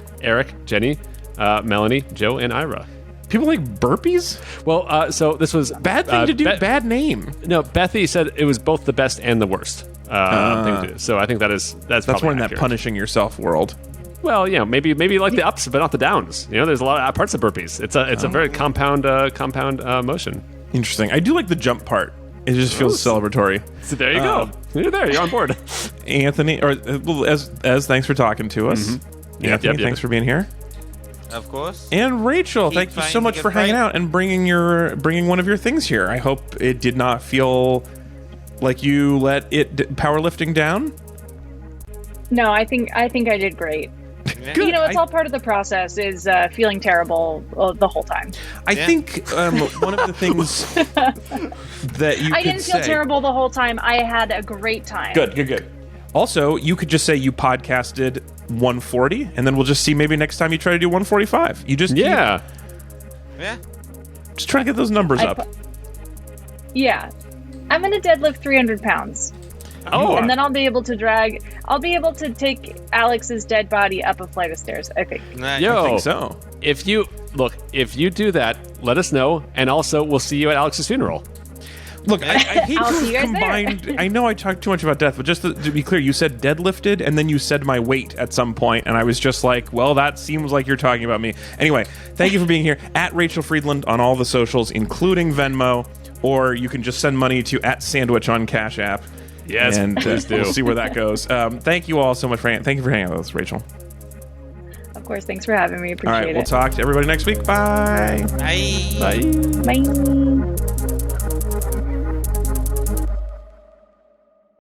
Speaker 3: Jenny, Melanie, Joe, and Ira.
Speaker 1: People like burpees?
Speaker 3: Well, so this was
Speaker 1: Bad thing to do. Bad name.
Speaker 3: No, Bethy said it was both the best and the worst thing to do. So I think that's
Speaker 1: more in that
Speaker 3: accurate.
Speaker 1: punishing yourself world.
Speaker 3: Well, maybe like the ups, but not the downs. There's a lot of parts of burpees. It's a very compound motion.
Speaker 1: Interesting. I do like the jump part. It just feels celebratory.
Speaker 3: So there you go. You're there. You're on board.
Speaker 1: Anthony, or as thanks for talking to us. Anthony, thanks for being here.
Speaker 2: Of course.
Speaker 1: And Rachel, thank you so much for hanging out and bringing one of your things here. I hope it did not feel like you let powerlifting down.
Speaker 4: No, I think I did great.
Speaker 1: Good.
Speaker 4: It's all part of the process. Is feeling terrible the whole time.
Speaker 1: I think one of the things that you
Speaker 4: I
Speaker 1: could
Speaker 4: didn't feel
Speaker 1: say-
Speaker 4: terrible the whole time. I had a great time.
Speaker 1: Good. Also, you could just say you podcasted 140, and then we'll just see maybe next time you try to do 145. You just
Speaker 2: Yeah.
Speaker 1: just try to get those numbers up.
Speaker 4: Yeah. I'm going to deadlift 300 pounds.
Speaker 3: Oh,
Speaker 4: And then I'll be able to take Alex's dead body up a flight of stairs, I think.
Speaker 3: yo,
Speaker 1: I think so.
Speaker 3: if you do that, let us know, and also we'll see you at Alex's funeral.
Speaker 1: Look, I hate
Speaker 4: I'll
Speaker 1: to
Speaker 4: see you
Speaker 1: have
Speaker 4: guys there.
Speaker 1: combined. I know I talked too much about death, but just to be clear, you said deadlifted, and then you said my weight at some point, and I was just like, well, that seems like you're talking about me. Anyway, thank you for being here. At Rachel Friedland on all the socials, including Venmo, or you can just send money to @Sandwich on Cash App.
Speaker 3: Yes,
Speaker 1: and
Speaker 3: please do.
Speaker 1: we'll see where that goes. Thank you all so much thank you for hanging out with us, Rachel.
Speaker 4: Of course, thanks for having me.
Speaker 1: All
Speaker 4: Appreciate
Speaker 1: right, we'll
Speaker 4: it.
Speaker 1: talk to everybody next week. Bye.
Speaker 2: Bye.
Speaker 3: Bye.
Speaker 4: Bye.